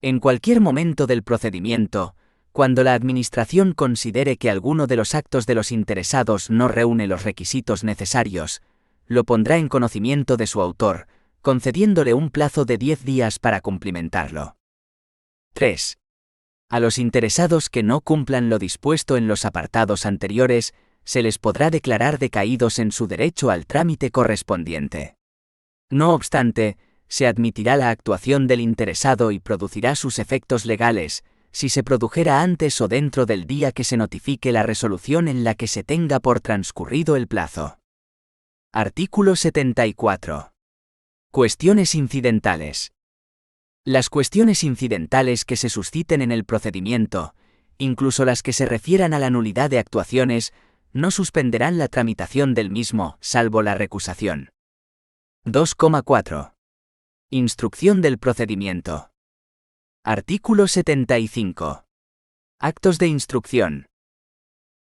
En cualquier momento del procedimiento, cuando la Administración considere que alguno de los actos de los interesados no reúne los requisitos necesarios, lo pondrá en conocimiento de su autor, concediéndole un plazo de 10 días para cumplimentarlo. 3. A los interesados que no cumplan lo dispuesto en los apartados anteriores, se les podrá declarar decaídos en su derecho al trámite correspondiente. No obstante, se admitirá la actuación del interesado y producirá sus efectos legales, si se produjera antes o dentro del día que se notifique la resolución en la que se tenga por transcurrido el plazo. Artículo 74. Cuestiones incidentales. Las cuestiones incidentales que se susciten en el procedimiento, incluso las que se refieran a la nulidad de actuaciones, no suspenderán la tramitación del mismo, salvo la recusación. 2,4. Instrucción del procedimiento. Artículo 75. Actos de instrucción.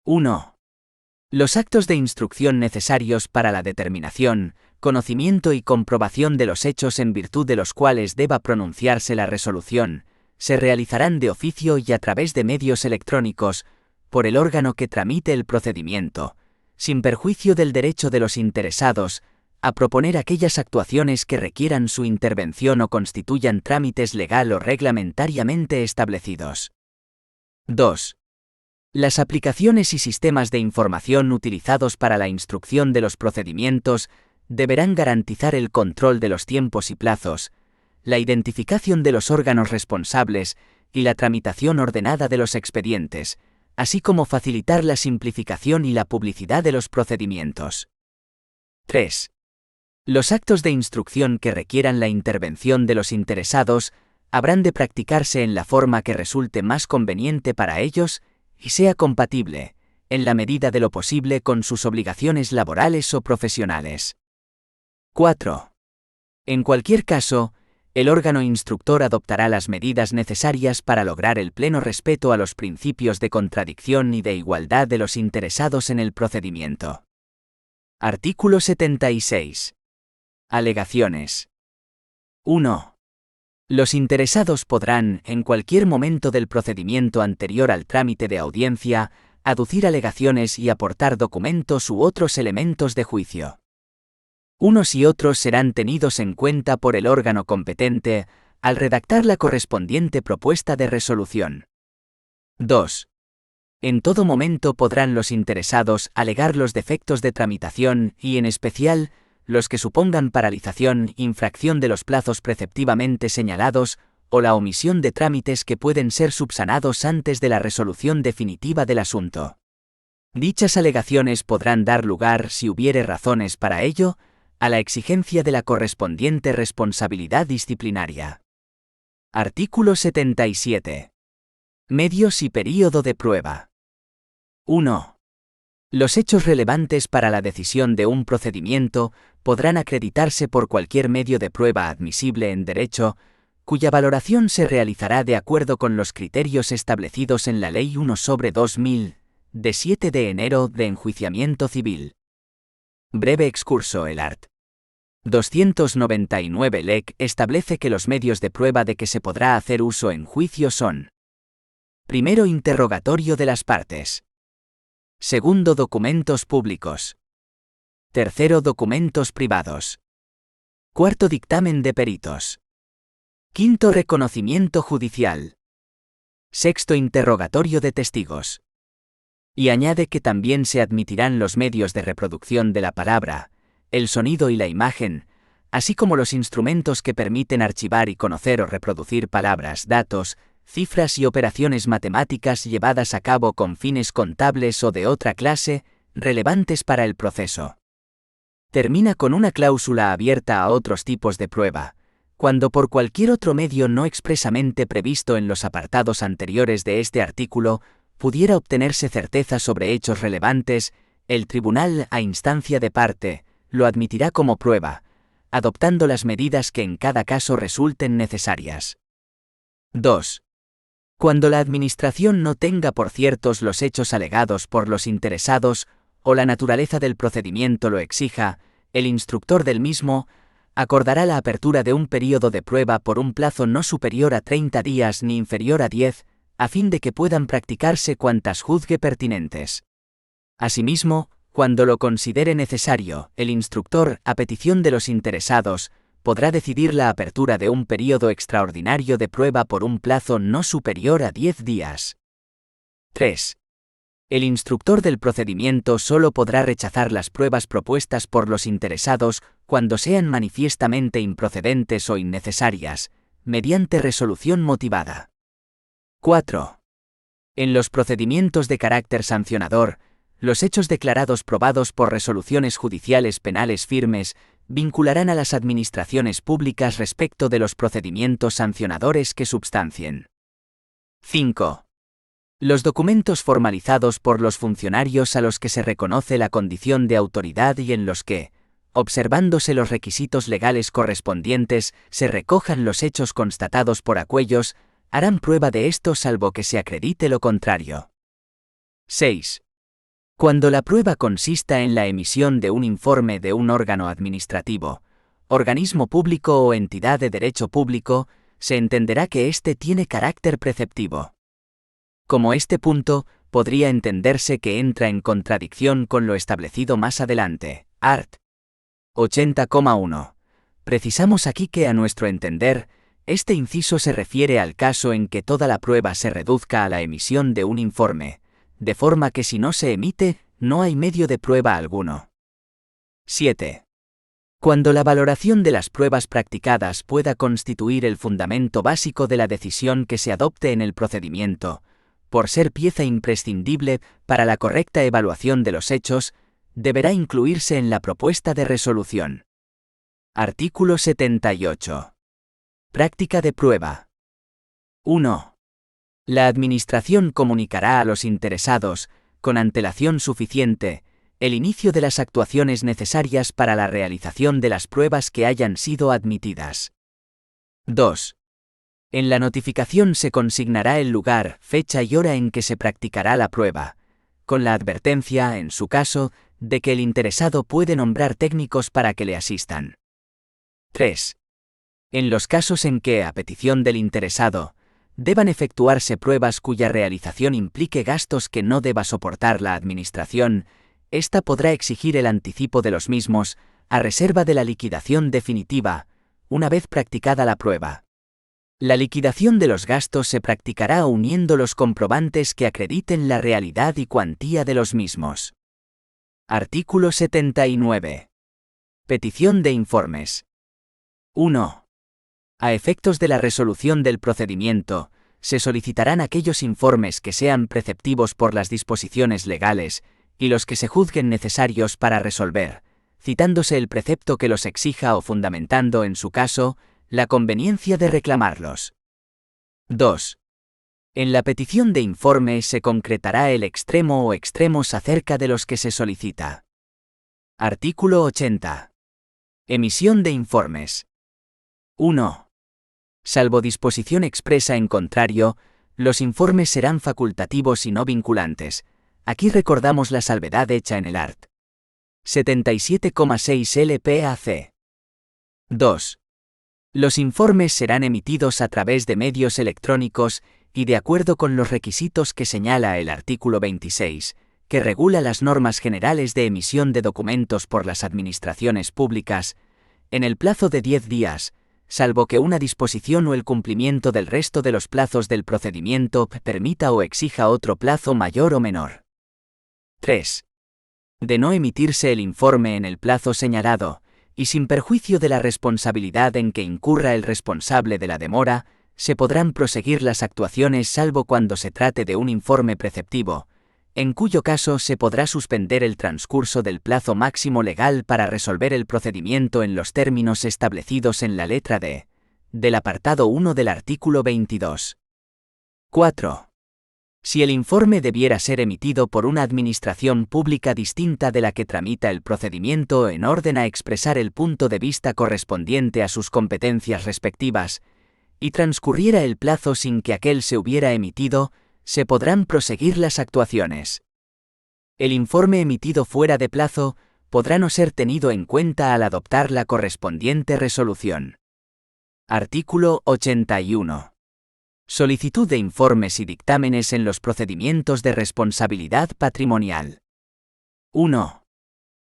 1. Los actos de instrucción necesarios para la determinación, conocimiento y comprobación de los hechos en virtud de los cuales deba pronunciarse la resolución, se realizarán de oficio y a través de medios electrónicos, por el órgano que tramite el procedimiento, sin perjuicio del derecho de los interesados a proponer aquellas actuaciones que requieran su intervención o constituyan trámites legal o reglamentariamente establecidos. 2. Las aplicaciones y sistemas de información utilizados para la instrucción de los procedimientos deberán garantizar el control de los tiempos y plazos, la identificación de los órganos responsables y la tramitación ordenada de los expedientes, así como facilitar la simplificación y la publicidad de los procedimientos. 3. Los actos de instrucción que requieran la intervención de los interesados habrán de practicarse en la forma que resulte más conveniente para ellos y sea compatible, en la medida de lo posible, con sus obligaciones laborales o profesionales. 4. En cualquier caso, el órgano instructor adoptará las medidas necesarias para lograr el pleno respeto a los principios de contradicción y de igualdad de los interesados en el procedimiento. Artículo 76. Alegaciones. 1. Los interesados podrán, en cualquier momento del procedimiento anterior al trámite de audiencia, aducir alegaciones y aportar documentos u otros elementos de juicio. Unos y otros serán tenidos en cuenta por el órgano competente al redactar la correspondiente propuesta de resolución. 2. En todo momento podrán los interesados alegar los defectos de tramitación y, en especial, los que supongan paralización, infracción de los plazos preceptivamente señalados o la omisión de trámites que pueden ser subsanados antes de la resolución definitiva del asunto. Dichas alegaciones podrán dar lugar, si hubiere razones para ello, a la exigencia de la correspondiente responsabilidad disciplinaria. Artículo 77. Medios y período de prueba. 1. Los hechos relevantes para la decisión de un procedimiento podrán acreditarse por cualquier medio de prueba admisible en derecho, cuya valoración se realizará de acuerdo con los criterios establecidos en la Ley 1/2000, de 7 de enero de enjuiciamiento civil. Breve excurso. El art. 299 Lec establece que los medios de prueba de que se podrá hacer uso en juicio son: primero, interrogatorio de las partes. Segundo, documentos públicos. Tercero, documentos privados. Cuarto, dictamen de peritos. Quinto, reconocimiento judicial. Sexto, interrogatorio de testigos. Y añade que también se admitirán los medios de reproducción de la palabra, el sonido y la imagen, así como los instrumentos que permiten archivar y conocer o reproducir palabras, datos, cifras y operaciones matemáticas llevadas a cabo con fines contables o de otra clase, relevantes para el proceso. Termina con una cláusula abierta a otros tipos de prueba, cuando por cualquier otro medio no expresamente previsto en los apartados anteriores de este artículo pudiera obtenerse certeza sobre hechos relevantes, el tribunal, a instancia de parte, lo admitirá como prueba, adoptando las medidas que en cada caso resulten necesarias. 2. Cuando la Administración no tenga por ciertos los hechos alegados por los interesados o la naturaleza del procedimiento lo exija, el instructor del mismo acordará la apertura de un período de prueba por un plazo no superior a 30 días ni inferior a 10, a fin de que puedan practicarse cuantas juzgue pertinentes. Asimismo, cuando lo considere necesario, el instructor, a petición de los interesados, podrá decidir la apertura de un período extraordinario de prueba por un plazo no superior a 10 días. 3. El instructor del procedimiento solo podrá rechazar las pruebas propuestas por los interesados cuando sean manifiestamente improcedentes o innecesarias, mediante resolución motivada. 4. En los procedimientos de carácter sancionador, los hechos declarados probados por resoluciones judiciales penales firmes vincularán a las administraciones públicas respecto de los procedimientos sancionadores que substancien. 5. Los documentos formalizados por los funcionarios a los que se reconoce la condición de autoridad y en los que, observándose los requisitos legales correspondientes, se recojan los hechos constatados por aquellos, harán prueba de esto salvo que se acredite lo contrario. 6. Cuando la prueba consista en la emisión de un informe de un órgano administrativo, organismo público o entidad de derecho público, se entenderá que éste tiene carácter preceptivo. Como este punto, podría entenderse que entra en contradicción con lo establecido más adelante, art. 80,1. Precisamos aquí que, a nuestro entender, este inciso se refiere al caso en que toda la prueba se reduzca a la emisión de un informe, de forma que si no se emite, no hay medio de prueba alguno. 7. Cuando la valoración de las pruebas practicadas pueda constituir el fundamento básico de la decisión que se adopte en el procedimiento, por ser pieza imprescindible para la correcta evaluación de los hechos, deberá incluirse en la propuesta de resolución. Artículo 78. Práctica de prueba. 1. La Administración comunicará a los interesados, con antelación suficiente, el inicio de las actuaciones necesarias para la realización de las pruebas que hayan sido admitidas. 2. En la notificación se consignará el lugar, fecha y hora en que se practicará la prueba, con la advertencia, en su caso, de que el interesado puede nombrar técnicos para que le asistan. 3. En los casos en que, a petición del interesado, deban efectuarse pruebas cuya realización implique gastos que no deba soportar la Administración, ésta podrá exigir el anticipo de los mismos, a reserva de la liquidación definitiva, una vez practicada la prueba. La liquidación de los gastos se practicará uniendo los comprobantes que acrediten la realidad y cuantía de los mismos. Artículo 79. Petición de informes. 1. A efectos de la resolución del procedimiento, se solicitarán aquellos informes que sean preceptivos por las disposiciones legales, y los que se juzguen necesarios para resolver, citándose el precepto que los exija o fundamentando, en su caso, la conveniencia de reclamarlos. 2. En la petición de informe se concretará el extremo o extremos acerca de los que se solicita. Artículo 80. Emisión de informes. 1. Salvo disposición expresa en contrario, los informes serán facultativos y no vinculantes. Aquí recordamos la salvedad hecha en el art. 77,6 LPAC. 2. Los informes serán emitidos a través de medios electrónicos y de acuerdo con los requisitos que señala el artículo 26, que regula las normas generales de emisión de documentos por las administraciones públicas, en el plazo de 10 días, salvo que una disposición o el cumplimiento del resto de los plazos del procedimiento permita o exija otro plazo mayor o menor. 3. De no emitirse el informe en el plazo señalado, y sin perjuicio de la responsabilidad en que incurra el responsable de la demora, se podrán proseguir las actuaciones salvo cuando se trate de un informe preceptivo, en cuyo caso se podrá suspender el transcurso del plazo máximo legal para resolver el procedimiento en los términos establecidos en la letra D, del apartado 1 del artículo 22. 4. Si el informe debiera ser emitido por una administración pública distinta de la que tramita el procedimiento en orden a expresar el punto de vista correspondiente a sus competencias respectivas, y transcurriera el plazo sin que aquel se hubiera emitido, se podrán proseguir las actuaciones. El informe emitido fuera de plazo podrá no ser tenido en cuenta al adoptar la correspondiente resolución. Artículo 81. Solicitud de informes y dictámenes en los procedimientos de responsabilidad patrimonial. 1.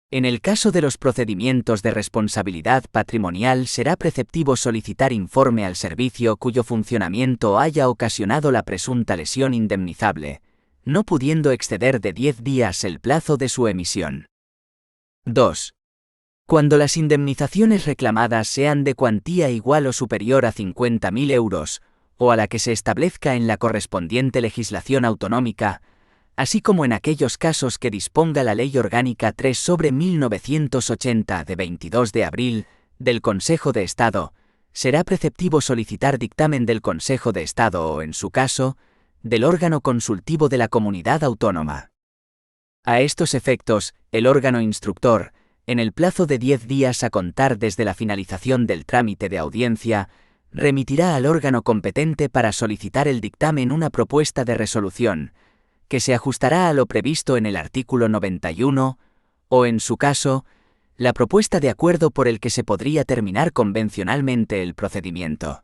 En el caso de los procedimientos de responsabilidad patrimonial será preceptivo solicitar informe al servicio cuyo funcionamiento haya ocasionado la presunta lesión indemnizable, no pudiendo exceder de 10 días el plazo de su emisión. 2. Cuando las indemnizaciones reclamadas sean de cuantía igual o superior a 50.000 euros, o a la que se establezca en la correspondiente legislación autonómica, así como en aquellos casos que disponga la Ley Orgánica 3/1980 de 22 de abril del Consejo de Estado, será preceptivo solicitar dictamen del Consejo de Estado o, en su caso, del órgano consultivo de la comunidad autónoma. A estos efectos, el órgano instructor, en el plazo de 10 días a contar desde la finalización del trámite de audiencia, remitirá al órgano competente para solicitar el dictamen una propuesta de resolución, que se ajustará a lo previsto en el artículo 91, o, en su caso, la propuesta de acuerdo por el que se podría terminar convencionalmente el procedimiento.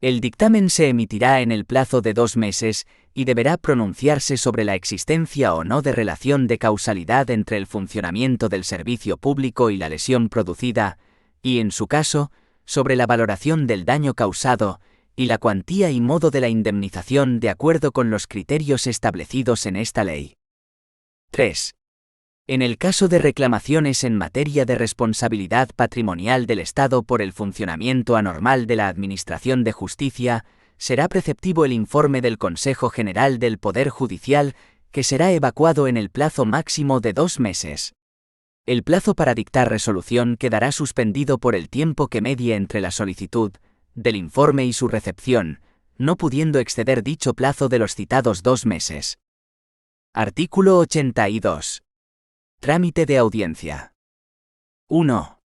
El dictamen se emitirá en el plazo de 2 meses y deberá pronunciarse sobre la existencia o no de relación de causalidad entre el funcionamiento del servicio público y la lesión producida, y, en su caso, sobre la valoración del daño causado y la cuantía y modo de la indemnización de acuerdo con los criterios establecidos en esta ley. 3. En el caso de reclamaciones en materia de responsabilidad patrimonial del Estado por el funcionamiento anormal de la Administración de Justicia, será preceptivo el informe del Consejo General del Poder Judicial, que será evacuado en el plazo máximo de 2 meses. El plazo para dictar resolución quedará suspendido por el tiempo que medie entre la solicitud del informe y su recepción, no pudiendo exceder dicho plazo de los citados 2 meses. Artículo 82. Trámite de audiencia. 1.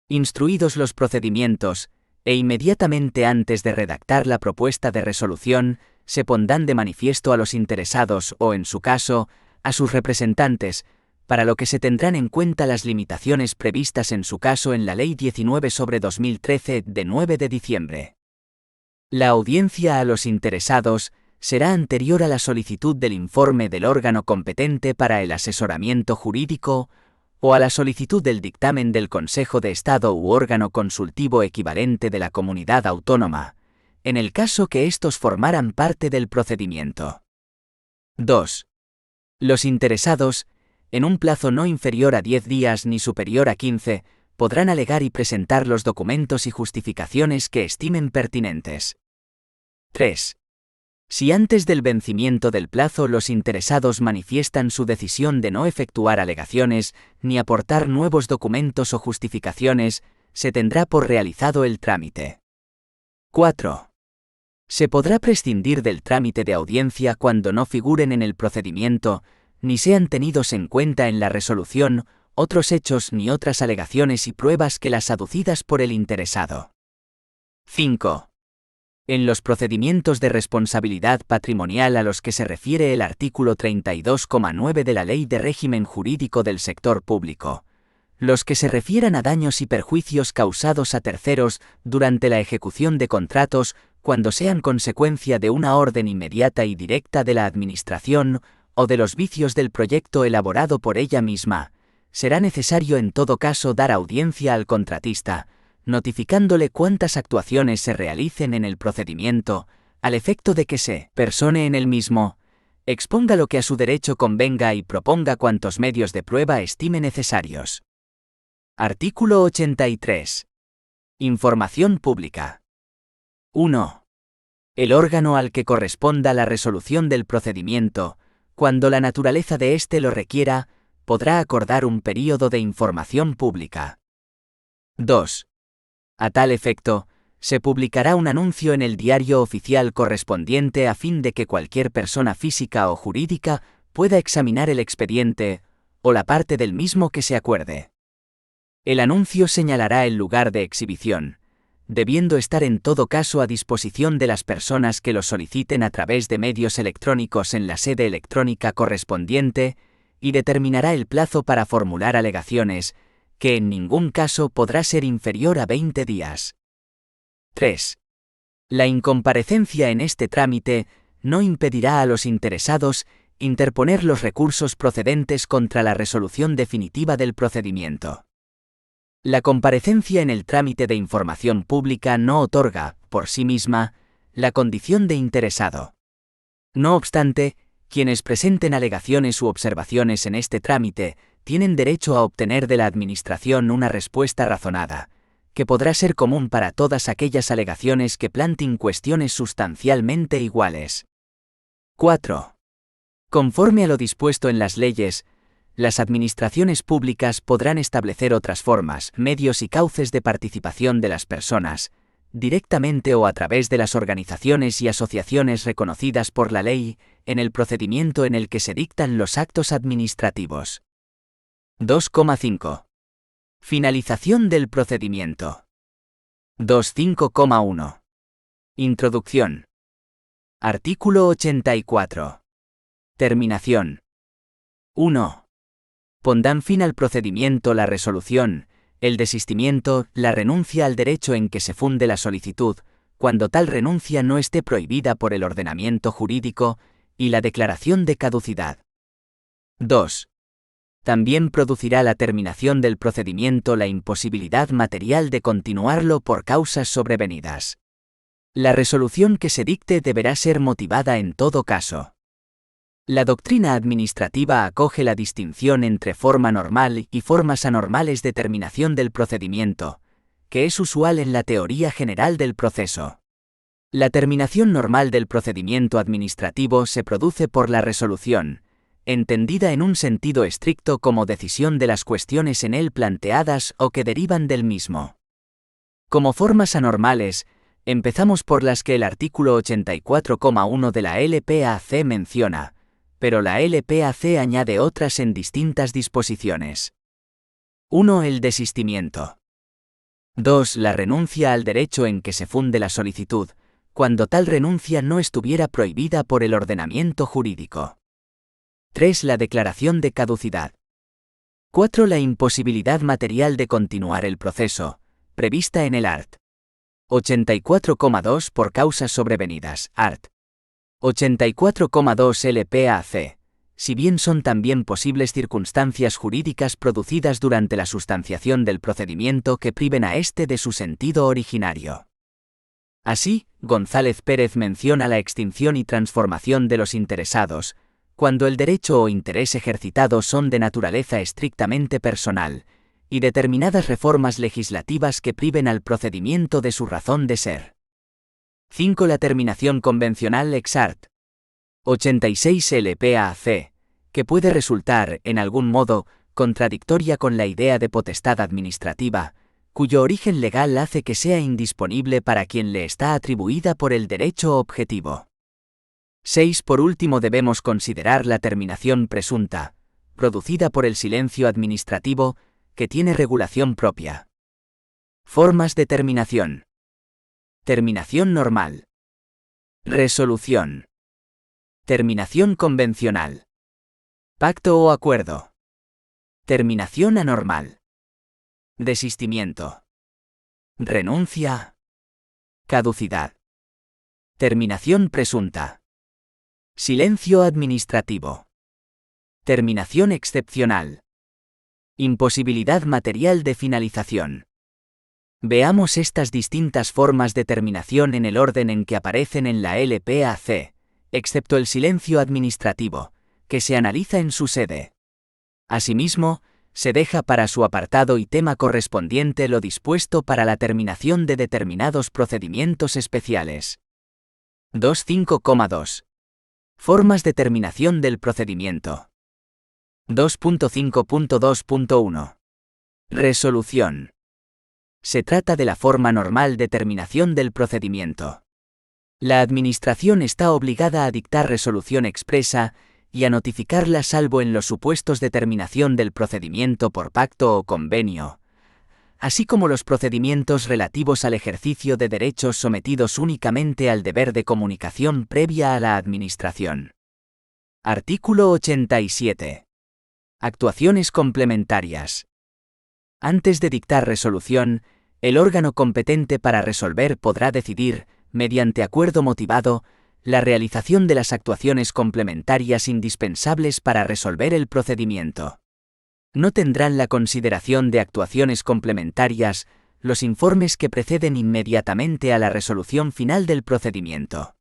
Instruidos los procedimientos, e inmediatamente antes de redactar la propuesta de resolución, se pondrán de manifiesto a los interesados o, en su caso, a sus representantes, para lo que se tendrán en cuenta las limitaciones previstas en su caso en la Ley 19/2013 de 9 de diciembre. La audiencia a los interesados será anterior a la solicitud del informe del órgano competente para el asesoramiento jurídico o a la solicitud del dictamen del Consejo de Estado u órgano consultivo equivalente de la comunidad autónoma, en el caso que estos formaran parte del procedimiento. 2. Los interesados, en un plazo no inferior a 10 días ni superior a 15, podrán alegar y presentar los documentos y justificaciones que estimen pertinentes. 3. Si antes del vencimiento del plazo los interesados manifiestan su decisión de no efectuar alegaciones ni aportar nuevos documentos o justificaciones, se tendrá por realizado el trámite. 4. Se podrá prescindir del trámite de audiencia cuando no figuren en el procedimiento, ni sean tenidos en cuenta en la resolución otros hechos ni otras alegaciones y pruebas que las aducidas por el interesado. 5. En los procedimientos de responsabilidad patrimonial a los que se refiere el artículo 32,9 de la Ley de Régimen Jurídico del Sector Público, los que se refieran a daños y perjuicios causados a terceros durante la ejecución de contratos cuando sean consecuencia de una orden inmediata y directa de la Administración o de los vicios del proyecto elaborado por ella misma, será necesario en todo caso dar audiencia al contratista, notificándole cuántas actuaciones se realicen en el procedimiento, al efecto de que se persone en el mismo, exponga lo que a su derecho convenga y proponga cuantos medios de prueba estime necesarios. Artículo 83. Información pública. 1. El órgano al que corresponda la resolución del procedimiento, cuando la naturaleza de éste lo requiera, podrá acordar un período de información pública. 2. A tal efecto, se publicará un anuncio en el diario oficial correspondiente a fin de que cualquier persona física o jurídica pueda examinar el expediente, o la parte del mismo que se acuerde. El anuncio señalará el lugar de exhibición, debiendo estar en todo caso a disposición de las personas que lo soliciten a través de medios electrónicos en la sede electrónica correspondiente, y determinará el plazo para formular alegaciones, que en ningún caso podrá ser inferior a 20 días. 3. La incomparecencia en este trámite no impedirá a los interesados interponer los recursos procedentes contra la resolución definitiva del procedimiento. La comparecencia en el trámite de información pública no otorga, por sí misma, la condición de interesado. No obstante, quienes presenten alegaciones u observaciones en este trámite tienen derecho a obtener de la Administración una respuesta razonada, que podrá ser común para todas aquellas alegaciones que planteen cuestiones sustancialmente iguales. 4. Conforme a lo dispuesto en las leyes, las administraciones públicas podrán establecer otras formas, medios y cauces de participación de las personas, directamente o a través de las organizaciones y asociaciones reconocidas por la ley, en el procedimiento en el que se dictan los actos administrativos. 2,5. Finalización del procedimiento. 2.5,1. Introducción. Artículo 84. Terminación. 1. Pondrán fin al procedimiento la resolución, el desistimiento, la renuncia al derecho en que se funde la solicitud, cuando tal renuncia no esté prohibida por el ordenamiento jurídico, y la declaración de caducidad. 2. También producirá la terminación del procedimiento la imposibilidad material de continuarlo por causas sobrevenidas. La resolución que se dicte deberá ser motivada en todo caso. La doctrina administrativa acoge la distinción entre forma normal y formas anormales de terminación del procedimiento, que es usual en la teoría general del proceso. La terminación normal del procedimiento administrativo se produce por la resolución, entendida en un sentido estricto como decisión de las cuestiones en él planteadas o que derivan del mismo. Como formas anormales, empezamos por las que el artículo 84,1 de la LPAC menciona, pero la LPAC añade otras en distintas disposiciones. 1. El desistimiento. 2. La renuncia al derecho en que se funde la solicitud, cuando tal renuncia no estuviera prohibida por el ordenamiento jurídico. 3. La declaración de caducidad. 4. La imposibilidad material de continuar el proceso, prevista en el art. 84,2 por causas sobrevenidas, art. 84,2 LPAC, si bien son también posibles circunstancias jurídicas producidas durante la sustanciación del procedimiento que priven a éste de su sentido originario. Así, González Pérez menciona la extinción y transformación de los interesados, cuando el derecho o interés ejercitado son de naturaleza estrictamente personal, y determinadas reformas legislativas que priven al procedimiento de su razón de ser. 5. La terminación convencional ex art. 86 LPAC, que puede resultar, en algún modo, contradictoria con la idea de potestad administrativa, cuyo origen legal hace que sea indisponible para quien le está atribuida por el derecho objetivo. 6. Por último debemos considerar la terminación presunta, producida por el silencio administrativo, que tiene regulación propia. Formas de terminación. Terminación normal. Resolución. Terminación convencional. Pacto o acuerdo. Terminación anormal. Desistimiento. Renuncia. Caducidad. Terminación presunta. Silencio administrativo. Terminación excepcional. Imposibilidad material de finalización. Veamos estas distintas formas de terminación en el orden en que aparecen en la LPAC, excepto el silencio administrativo, que se analiza en su sede. Asimismo, se deja para su apartado y tema correspondiente lo dispuesto para la terminación de determinados procedimientos especiales. 2.5,2. Formas de terminación del procedimiento. 2.5.2.1. Resolución. Se trata de la forma normal de terminación del procedimiento. La Administración está obligada a dictar resolución expresa y a notificarla salvo en los supuestos de terminación del procedimiento por pacto o convenio, así como los procedimientos relativos al ejercicio de derechos sometidos únicamente al deber de comunicación previa a la Administración. Artículo 87. Actuaciones complementarias. Antes de dictar resolución, el órgano competente para resolver podrá decidir, mediante acuerdo motivado, la realización de las actuaciones complementarias indispensables para resolver el procedimiento. No tendrán la consideración de actuaciones complementarias los informes que preceden inmediatamente a la resolución final del procedimiento.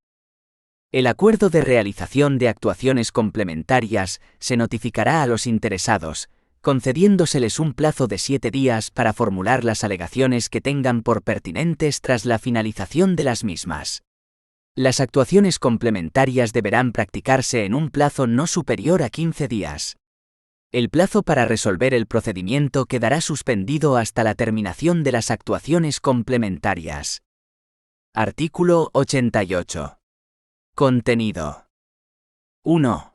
El acuerdo de realización de actuaciones complementarias se notificará a los interesados, concediéndoseles un plazo de 7 días para formular las alegaciones que tengan por pertinentes tras la finalización de las mismas. Las actuaciones complementarias deberán practicarse en un plazo no superior a 15 días. El plazo para resolver el procedimiento quedará suspendido hasta la terminación de las actuaciones complementarias. Artículo 88. Contenido. 1.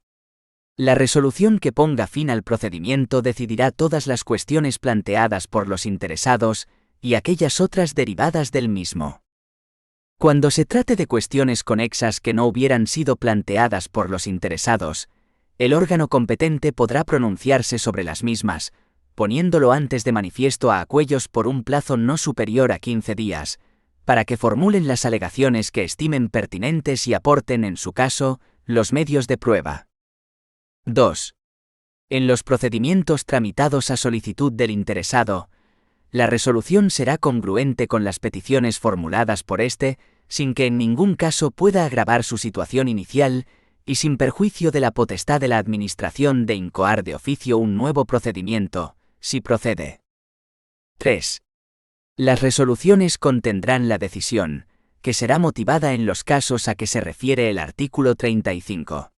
La resolución que ponga fin al procedimiento decidirá todas las cuestiones planteadas por los interesados y aquellas otras derivadas del mismo. Cuando se trate de cuestiones conexas que no hubieran sido planteadas por los interesados, el órgano competente podrá pronunciarse sobre las mismas, poniéndolo antes de manifiesto a aquellos por un plazo no superior a 15 días, para que formulen las alegaciones que estimen pertinentes y aporten, en su caso, los medios de prueba. 2. En los procedimientos tramitados a solicitud del interesado, la resolución será congruente con las peticiones formuladas por éste, sin que en ningún caso pueda agravar su situación inicial y sin perjuicio de la potestad de la Administración de incoar de oficio un nuevo procedimiento, si procede. 3. Las resoluciones contendrán la decisión, que será motivada en los casos a que se refiere el artículo 35.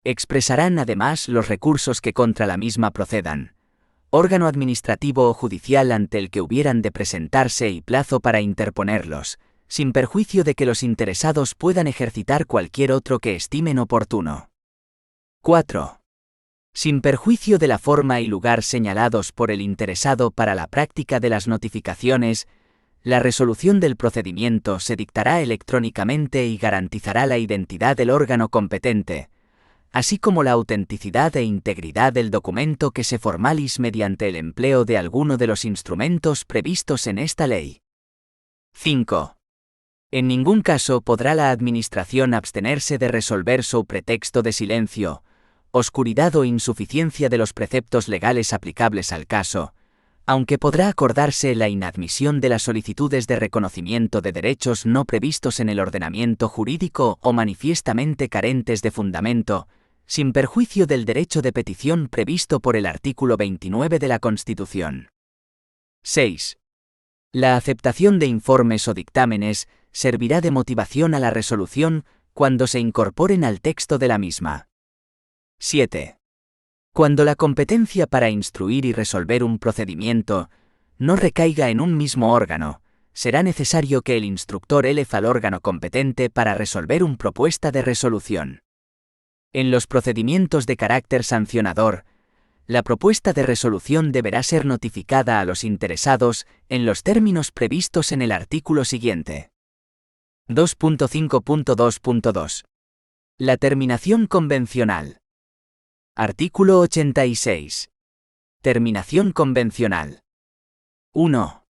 Expresarán además los recursos que contra la misma procedan, órgano administrativo o judicial ante el que hubieran de presentarse y plazo para interponerlos, sin perjuicio de que los interesados puedan ejercitar cualquier otro que estimen oportuno. 4. Sin perjuicio de la forma y lugar señalados por el interesado para la práctica de las notificaciones, la resolución del procedimiento se dictará electrónicamente y garantizará la identidad del órgano competente, así como la autenticidad e integridad del documento que se formalis mediante el empleo de alguno de los instrumentos previstos en esta ley. 5. En ningún caso podrá la Administración abstenerse de resolver sub pretexto de silencio, oscuridad o insuficiencia de los preceptos legales aplicables al caso, aunque podrá acordarse la inadmisión de las solicitudes de reconocimiento de derechos no previstos en el ordenamiento jurídico o manifiestamente carentes de fundamento, sin perjuicio del derecho de petición previsto por el artículo 29 de la Constitución. 6. La aceptación de informes o dictámenes servirá de motivación a la resolución cuando se incorporen al texto de la misma. 7. Cuando la competencia para instruir y resolver un procedimiento no recaiga en un mismo órgano, será necesario que el instructor eleve al órgano competente para resolver una propuesta de resolución. En los procedimientos de carácter sancionador, la propuesta de resolución deberá ser notificada a los interesados en los términos previstos en el artículo siguiente. 2.5.2.2. La terminación convencional. Artículo 86. Terminación convencional. 1.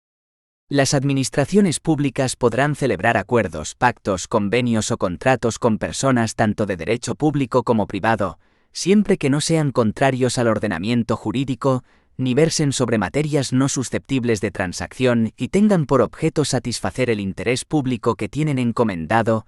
Las administraciones públicas podrán celebrar acuerdos, pactos, convenios o contratos con personas tanto de derecho público como privado, siempre que no sean contrarios al ordenamiento jurídico, ni versen sobre materias no susceptibles de transacción y tengan por objeto satisfacer el interés público que tienen encomendado,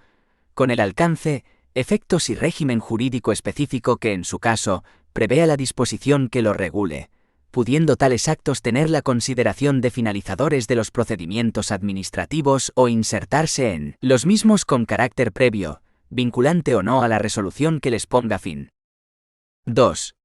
con el alcance, efectos y régimen jurídico específico que en su caso prevea la disposición que lo regule, pudiendo tales actos tener la consideración de finalizadores de los procedimientos administrativos o insertarse en los mismos con carácter previo, vinculante o no a la resolución que les ponga fin. 2.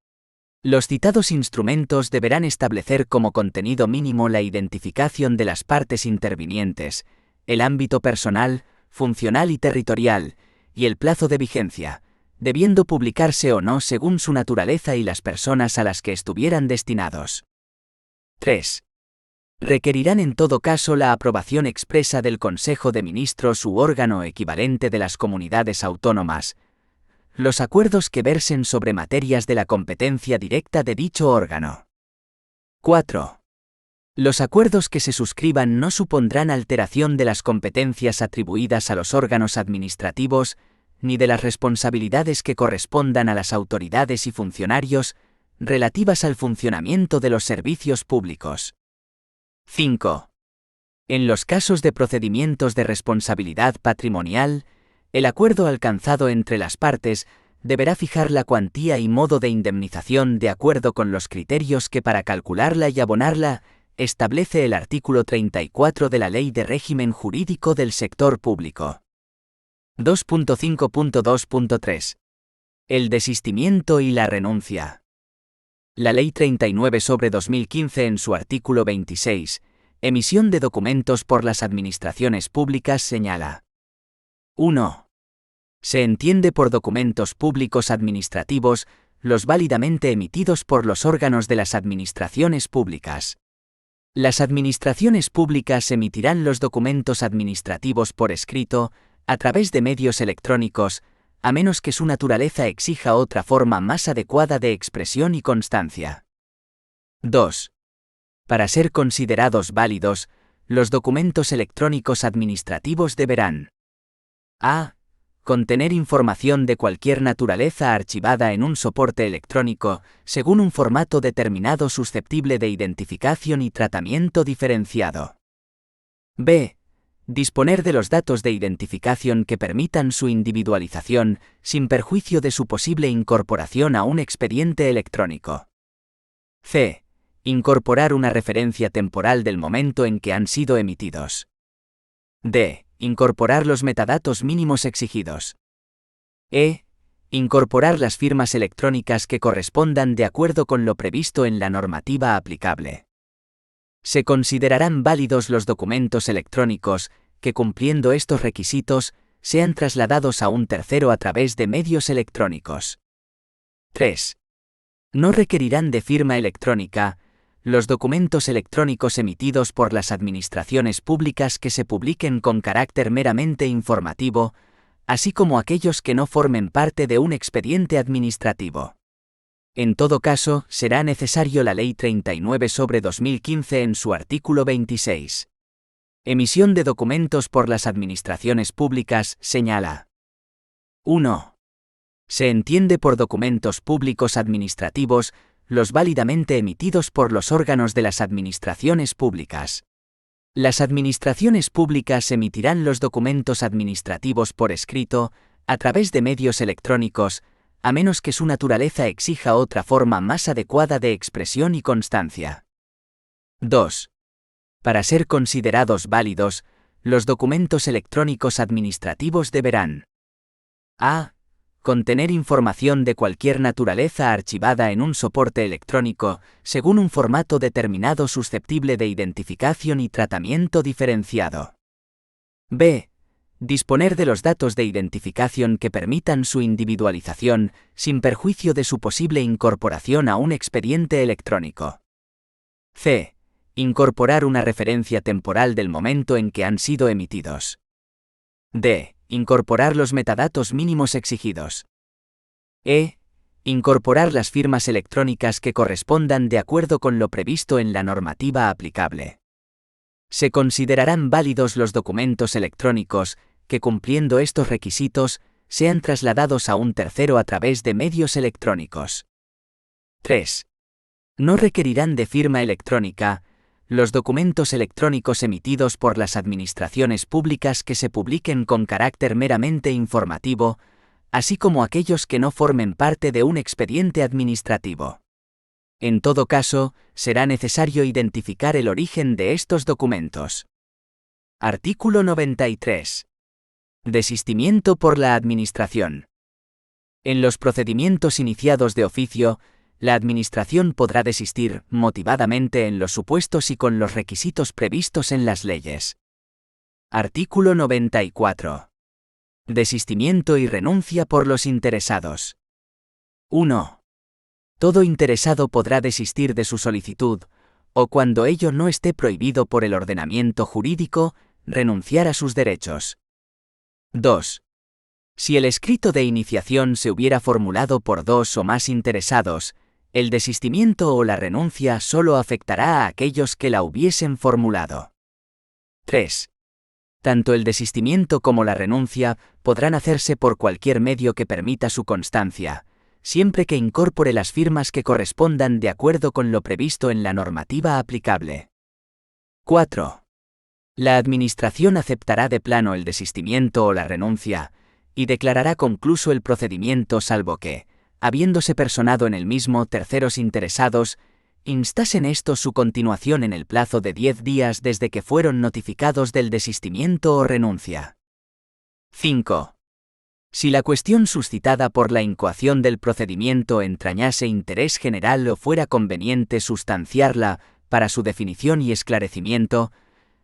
Los citados instrumentos deberán establecer como contenido mínimo la identificación de las partes intervinientes, el ámbito personal, funcional y territorial, y el plazo de vigencia, debiendo publicarse o no según su naturaleza y las personas a las que estuvieran destinados. 3. Requerirán en todo caso la aprobación expresa del Consejo de Ministros u órgano equivalente de las comunidades autónomas, los acuerdos que versen sobre materias de la competencia directa de dicho órgano. 4. Los acuerdos que se suscriban no supondrán alteración de las competencias atribuidas a los órganos administrativos, ni de las responsabilidades que correspondan a las autoridades y funcionarios relativas al funcionamiento de los servicios públicos. 5. En los casos de procedimientos de responsabilidad patrimonial, el acuerdo alcanzado entre las partes deberá fijar la cuantía y modo de indemnización de acuerdo con los criterios que para calcularla y abonarla establece el artículo 34 de la Ley de Régimen Jurídico del Sector Público. 2.5.2.3. El desistimiento y la renuncia. La Ley 39/2015 en su artículo 26, emisión de documentos por las administraciones públicas señala: 1. Se entiende por documentos públicos administrativos los válidamente emitidos por los órganos de las administraciones públicas. Las administraciones públicas emitirán los documentos administrativos por escrito, a través de medios electrónicos, a menos que su naturaleza exija otra forma más adecuada de expresión y constancia. 2. Para ser considerados válidos, los documentos electrónicos administrativos deberán: a. Contener información de cualquier naturaleza archivada en un soporte electrónico, según un formato determinado susceptible de identificación y tratamiento diferenciado. b. Disponer de los datos de identificación que permitan su individualización, sin perjuicio de su posible incorporación a un expediente electrónico. c. Incorporar una referencia temporal del momento en que han sido emitidos. d. Incorporar los metadatos mínimos exigidos. e. Incorporar las firmas electrónicas que correspondan de acuerdo con lo previsto en la normativa aplicable. Se considerarán válidos los documentos electrónicos que, cumpliendo estos requisitos, sean trasladados a un tercero a través de medios electrónicos. 3. No requerirán de firma electrónica los documentos electrónicos emitidos por las administraciones públicas que se publiquen con carácter meramente informativo, así como aquellos que no formen parte de un expediente administrativo. En todo caso, será necesario la Ley 39/2015 en su artículo 26. Emisión de documentos por las administraciones públicas señala: 1. Se entiende por documentos públicos administrativos los válidamente emitidos por los órganos de las administraciones públicas. Las administraciones públicas emitirán los documentos administrativos por escrito, a través de medios electrónicos, a menos que su naturaleza exija otra forma más adecuada de expresión y constancia. 2. Para ser considerados válidos, los documentos electrónicos administrativos deberán: a. Contener información de cualquier naturaleza archivada en un soporte electrónico, según un formato determinado susceptible de identificación y tratamiento diferenciado. b. Disponer de los datos de identificación que permitan su individualización, sin perjuicio de su posible incorporación a un expediente electrónico. c. Incorporar una referencia temporal del momento en que han sido emitidos. d. Incorporar los metadatos mínimos exigidos. e. Incorporar las firmas electrónicas que correspondan de acuerdo con lo previsto en la normativa aplicable. Se considerarán válidos los documentos electrónicos que, cumpliendo estos requisitos, sean trasladados a un tercero a través de medios electrónicos. 3. No requerirán de firma electrónica los documentos electrónicos emitidos por las administraciones públicas que se publiquen con carácter meramente informativo, así como aquellos que no formen parte de un expediente administrativo. En todo caso, será necesario identificar el origen de estos documentos. Artículo 93. Desistimiento por la Administración. En los procedimientos iniciados de oficio, la Administración podrá desistir motivadamente en los supuestos y con los requisitos previstos en las leyes. Artículo 94. Desistimiento y renuncia por los interesados. 1. Todo interesado podrá desistir de su solicitud, o cuando ello no esté prohibido por el ordenamiento jurídico, renunciar a sus derechos. 2. Si el escrito de iniciación se hubiera formulado por dos o más interesados, el desistimiento o la renuncia solo afectará a aquellos que la hubiesen formulado. 3. Tanto el desistimiento como la renuncia podrán hacerse por cualquier medio que permita su constancia, siempre que incorpore las firmas que correspondan de acuerdo con lo previsto en la normativa aplicable. 4. La Administración aceptará de plano el desistimiento o la renuncia, y declarará concluso el procedimiento salvo que, habiéndose personado en el mismo terceros interesados, instasen estos su continuación en el plazo de 10 días desde que fueron notificados del desistimiento o renuncia. 5. Si la cuestión suscitada por la incoación del procedimiento entrañase interés general o fuera conveniente sustanciarla para su definición y esclarecimiento,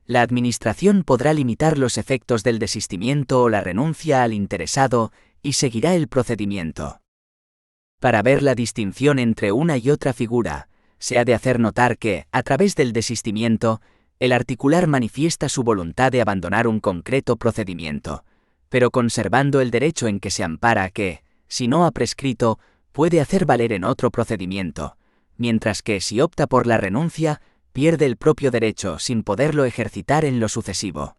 la Administración podrá limitar los efectos del desistimiento o la renuncia al interesado y seguirá el procedimiento. Para ver la distinción entre una y otra figura, se ha de hacer notar que, a través del desistimiento, el articular manifiesta su voluntad de abandonar un concreto procedimiento, pero conservando el derecho en que se ampara que, si no ha prescrito, puede hacer valer en otro procedimiento, mientras que si opta por la renuncia, pierde el propio derecho sin poderlo ejercitar en lo sucesivo.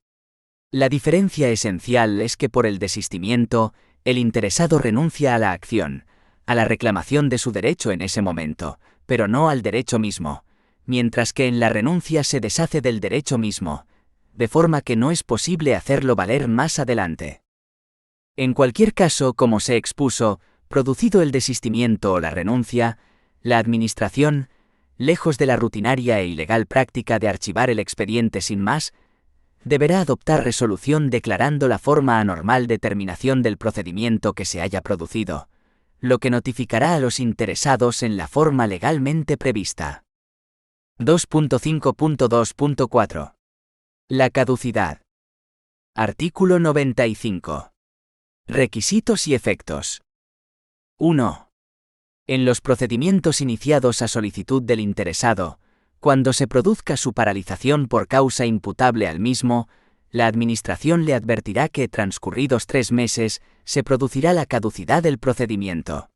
La diferencia esencial es que por el desistimiento, el interesado renuncia a la acción, a la reclamación de su derecho en ese momento, pero no al derecho mismo, mientras que en la renuncia se deshace del derecho mismo, de forma que no es posible hacerlo valer más adelante. En cualquier caso, como se expuso, producido el desistimiento o la renuncia, la Administración, lejos de la rutinaria e ilegal práctica de archivar el expediente sin más, deberá adoptar resolución declarando la forma anormal de terminación del procedimiento que se haya producido, lo que notificará a los interesados en la forma legalmente prevista. 2.5.2.4. La caducidad. Artículo 95. Requisitos y efectos. 1. En los procedimientos iniciados a solicitud del interesado, cuando se produzca su paralización por causa imputable al mismo, la Administración le advertirá que, transcurridos 3 meses, se producirá la caducidad del procedimiento.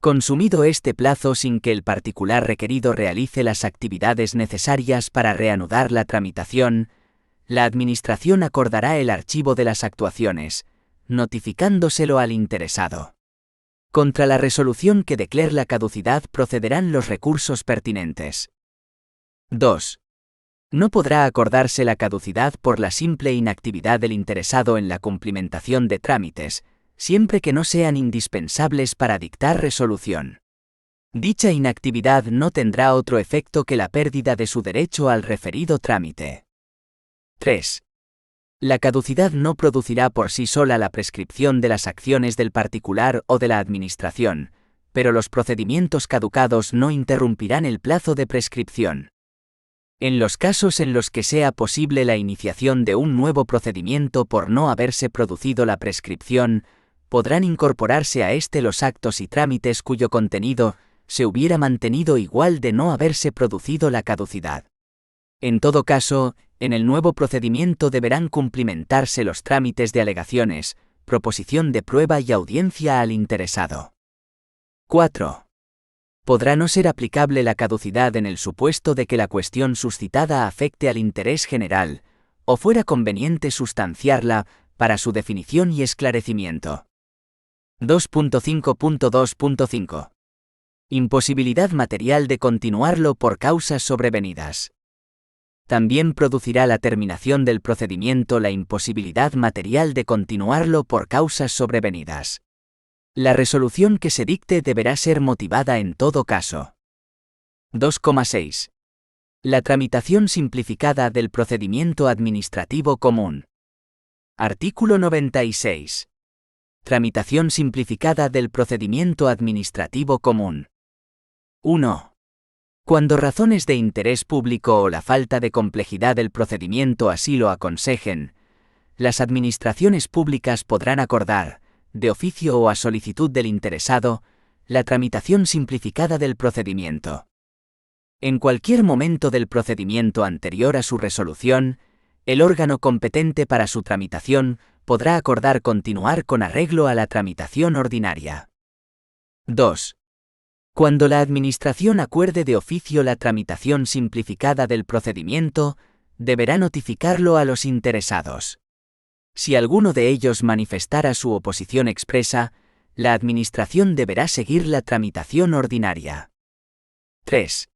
Consumido este plazo sin que el particular requerido realice las actividades necesarias para reanudar la tramitación, la Administración acordará el archivo de las actuaciones, notificándoselo al interesado. Contra la resolución que declare la caducidad procederán los recursos pertinentes. 2. No podrá acordarse la caducidad por la simple inactividad del interesado en la cumplimentación de trámites, siempre que no sean indispensables para dictar resolución. Dicha inactividad no tendrá otro efecto que la pérdida de su derecho al referido trámite. 3. La caducidad no producirá por sí sola la prescripción de las acciones del particular o de la Administración, pero los procedimientos caducados no interrumpirán el plazo de prescripción. En los casos en los que sea posible la iniciación de un nuevo procedimiento por no haberse producido la prescripción, podrán incorporarse a éste los actos y trámites cuyo contenido se hubiera mantenido igual de no haberse producido la caducidad. En todo caso, en el nuevo procedimiento deberán cumplimentarse los trámites de alegaciones, proposición de prueba y audiencia al interesado. 4. Podrá no ser aplicable la caducidad en el supuesto de que la cuestión suscitada afecte al interés general, o fuera conveniente sustanciarla para su definición y esclarecimiento. 2.5.2.5. Imposibilidad material de continuarlo por causas sobrevenidas. También producirá la terminación del procedimiento la imposibilidad material de continuarlo por causas sobrevenidas. La resolución que se dicte deberá ser motivada en todo caso. 2.6. La tramitación simplificada del procedimiento administrativo común. Artículo 96. Tramitación simplificada del procedimiento administrativo común. 1. Cuando razones de interés público o la falta de complejidad del procedimiento así lo aconsejen, las administraciones públicas podrán acordar, de oficio o a solicitud del interesado, la tramitación simplificada del procedimiento. En cualquier momento del procedimiento anterior a su resolución, el órgano competente para su tramitación podrá acordar continuar con arreglo a la tramitación ordinaria. 2. Cuando la Administración acuerde de oficio la tramitación simplificada del procedimiento, deberá notificarlo a los interesados. Si alguno de ellos manifestara su oposición expresa, la Administración deberá seguir la tramitación ordinaria. 3.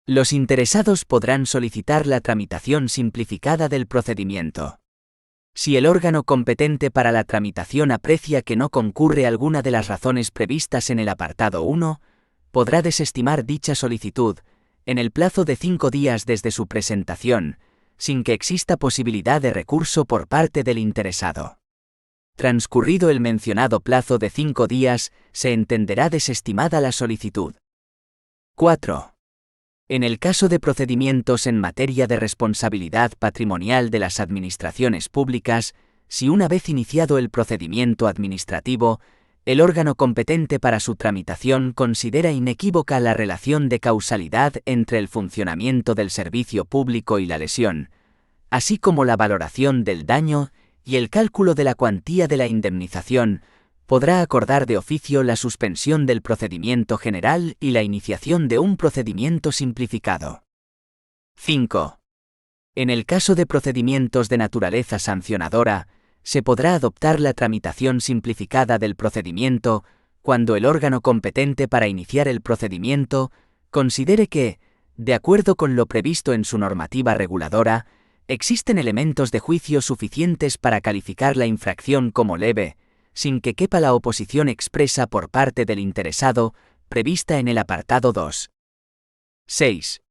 Los interesados podrán solicitar la tramitación simplificada del procedimiento. Si el órgano competente para la tramitación aprecia que no concurre alguna de las razones previstas en el apartado 1, podrá desestimar dicha solicitud, en el plazo de 5 días desde su presentación, sin que exista posibilidad de recurso por parte del interesado. Transcurrido el mencionado plazo de 5 días, se entenderá desestimada la solicitud. 4. En el caso de procedimientos en materia de responsabilidad patrimonial de las administraciones públicas, si una vez iniciado el procedimiento administrativo, el órgano competente para su tramitación considera inequívoca la relación de causalidad entre el funcionamiento del servicio público y la lesión, así como la valoración del daño y el cálculo de la cuantía de la indemnización, podrá acordar de oficio la suspensión del procedimiento general y la iniciación de un procedimiento simplificado. 5. En el caso de procedimientos de naturaleza sancionadora, se podrá adoptar la tramitación simplificada del procedimiento cuando el órgano competente para iniciar el procedimiento considere que, de acuerdo con lo previsto en su normativa reguladora, existen elementos de juicio suficientes para calificar la infracción como leve, sin que quepa la oposición expresa por parte del interesado, prevista en el apartado 2. 6.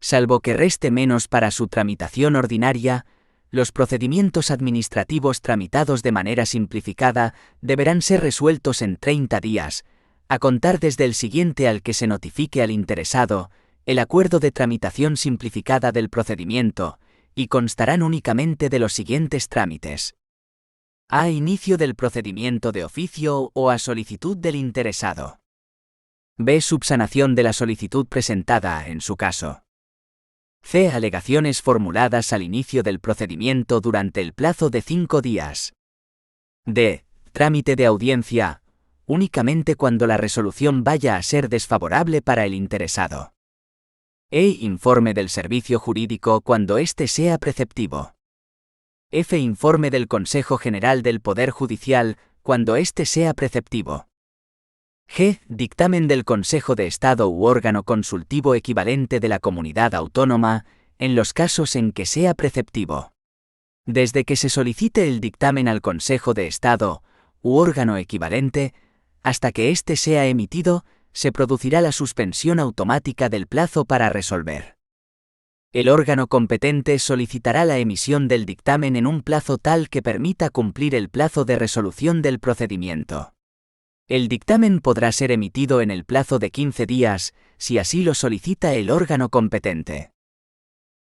Salvo que reste menos para su tramitación ordinaria, los procedimientos administrativos tramitados de manera simplificada deberán ser resueltos en 30 días, a contar desde el siguiente al que se notifique al interesado el acuerdo de tramitación simplificada del procedimiento, y constarán únicamente de los siguientes trámites: a. Inicio del procedimiento de oficio o a solicitud del interesado. b. Subsanación de la solicitud presentada en su caso. c. Alegaciones formuladas al inicio del procedimiento durante el plazo de 5 días. d. Trámite de audiencia, únicamente cuando la resolución vaya a ser desfavorable para el interesado. e. Informe del servicio jurídico cuando éste sea preceptivo. f. Informe del Consejo General del Poder Judicial cuando éste sea preceptivo. g. Dictamen del Consejo de Estado u órgano consultivo equivalente de la comunidad autónoma, en los casos en que sea preceptivo. Desde que se solicite el dictamen al Consejo de Estado u órgano equivalente, hasta que éste sea emitido, se producirá la suspensión automática del plazo para resolver. El órgano competente solicitará la emisión del dictamen en un plazo tal que permita cumplir el plazo de resolución del procedimiento. El dictamen podrá ser emitido en el plazo de 15 días, si así lo solicita el órgano competente.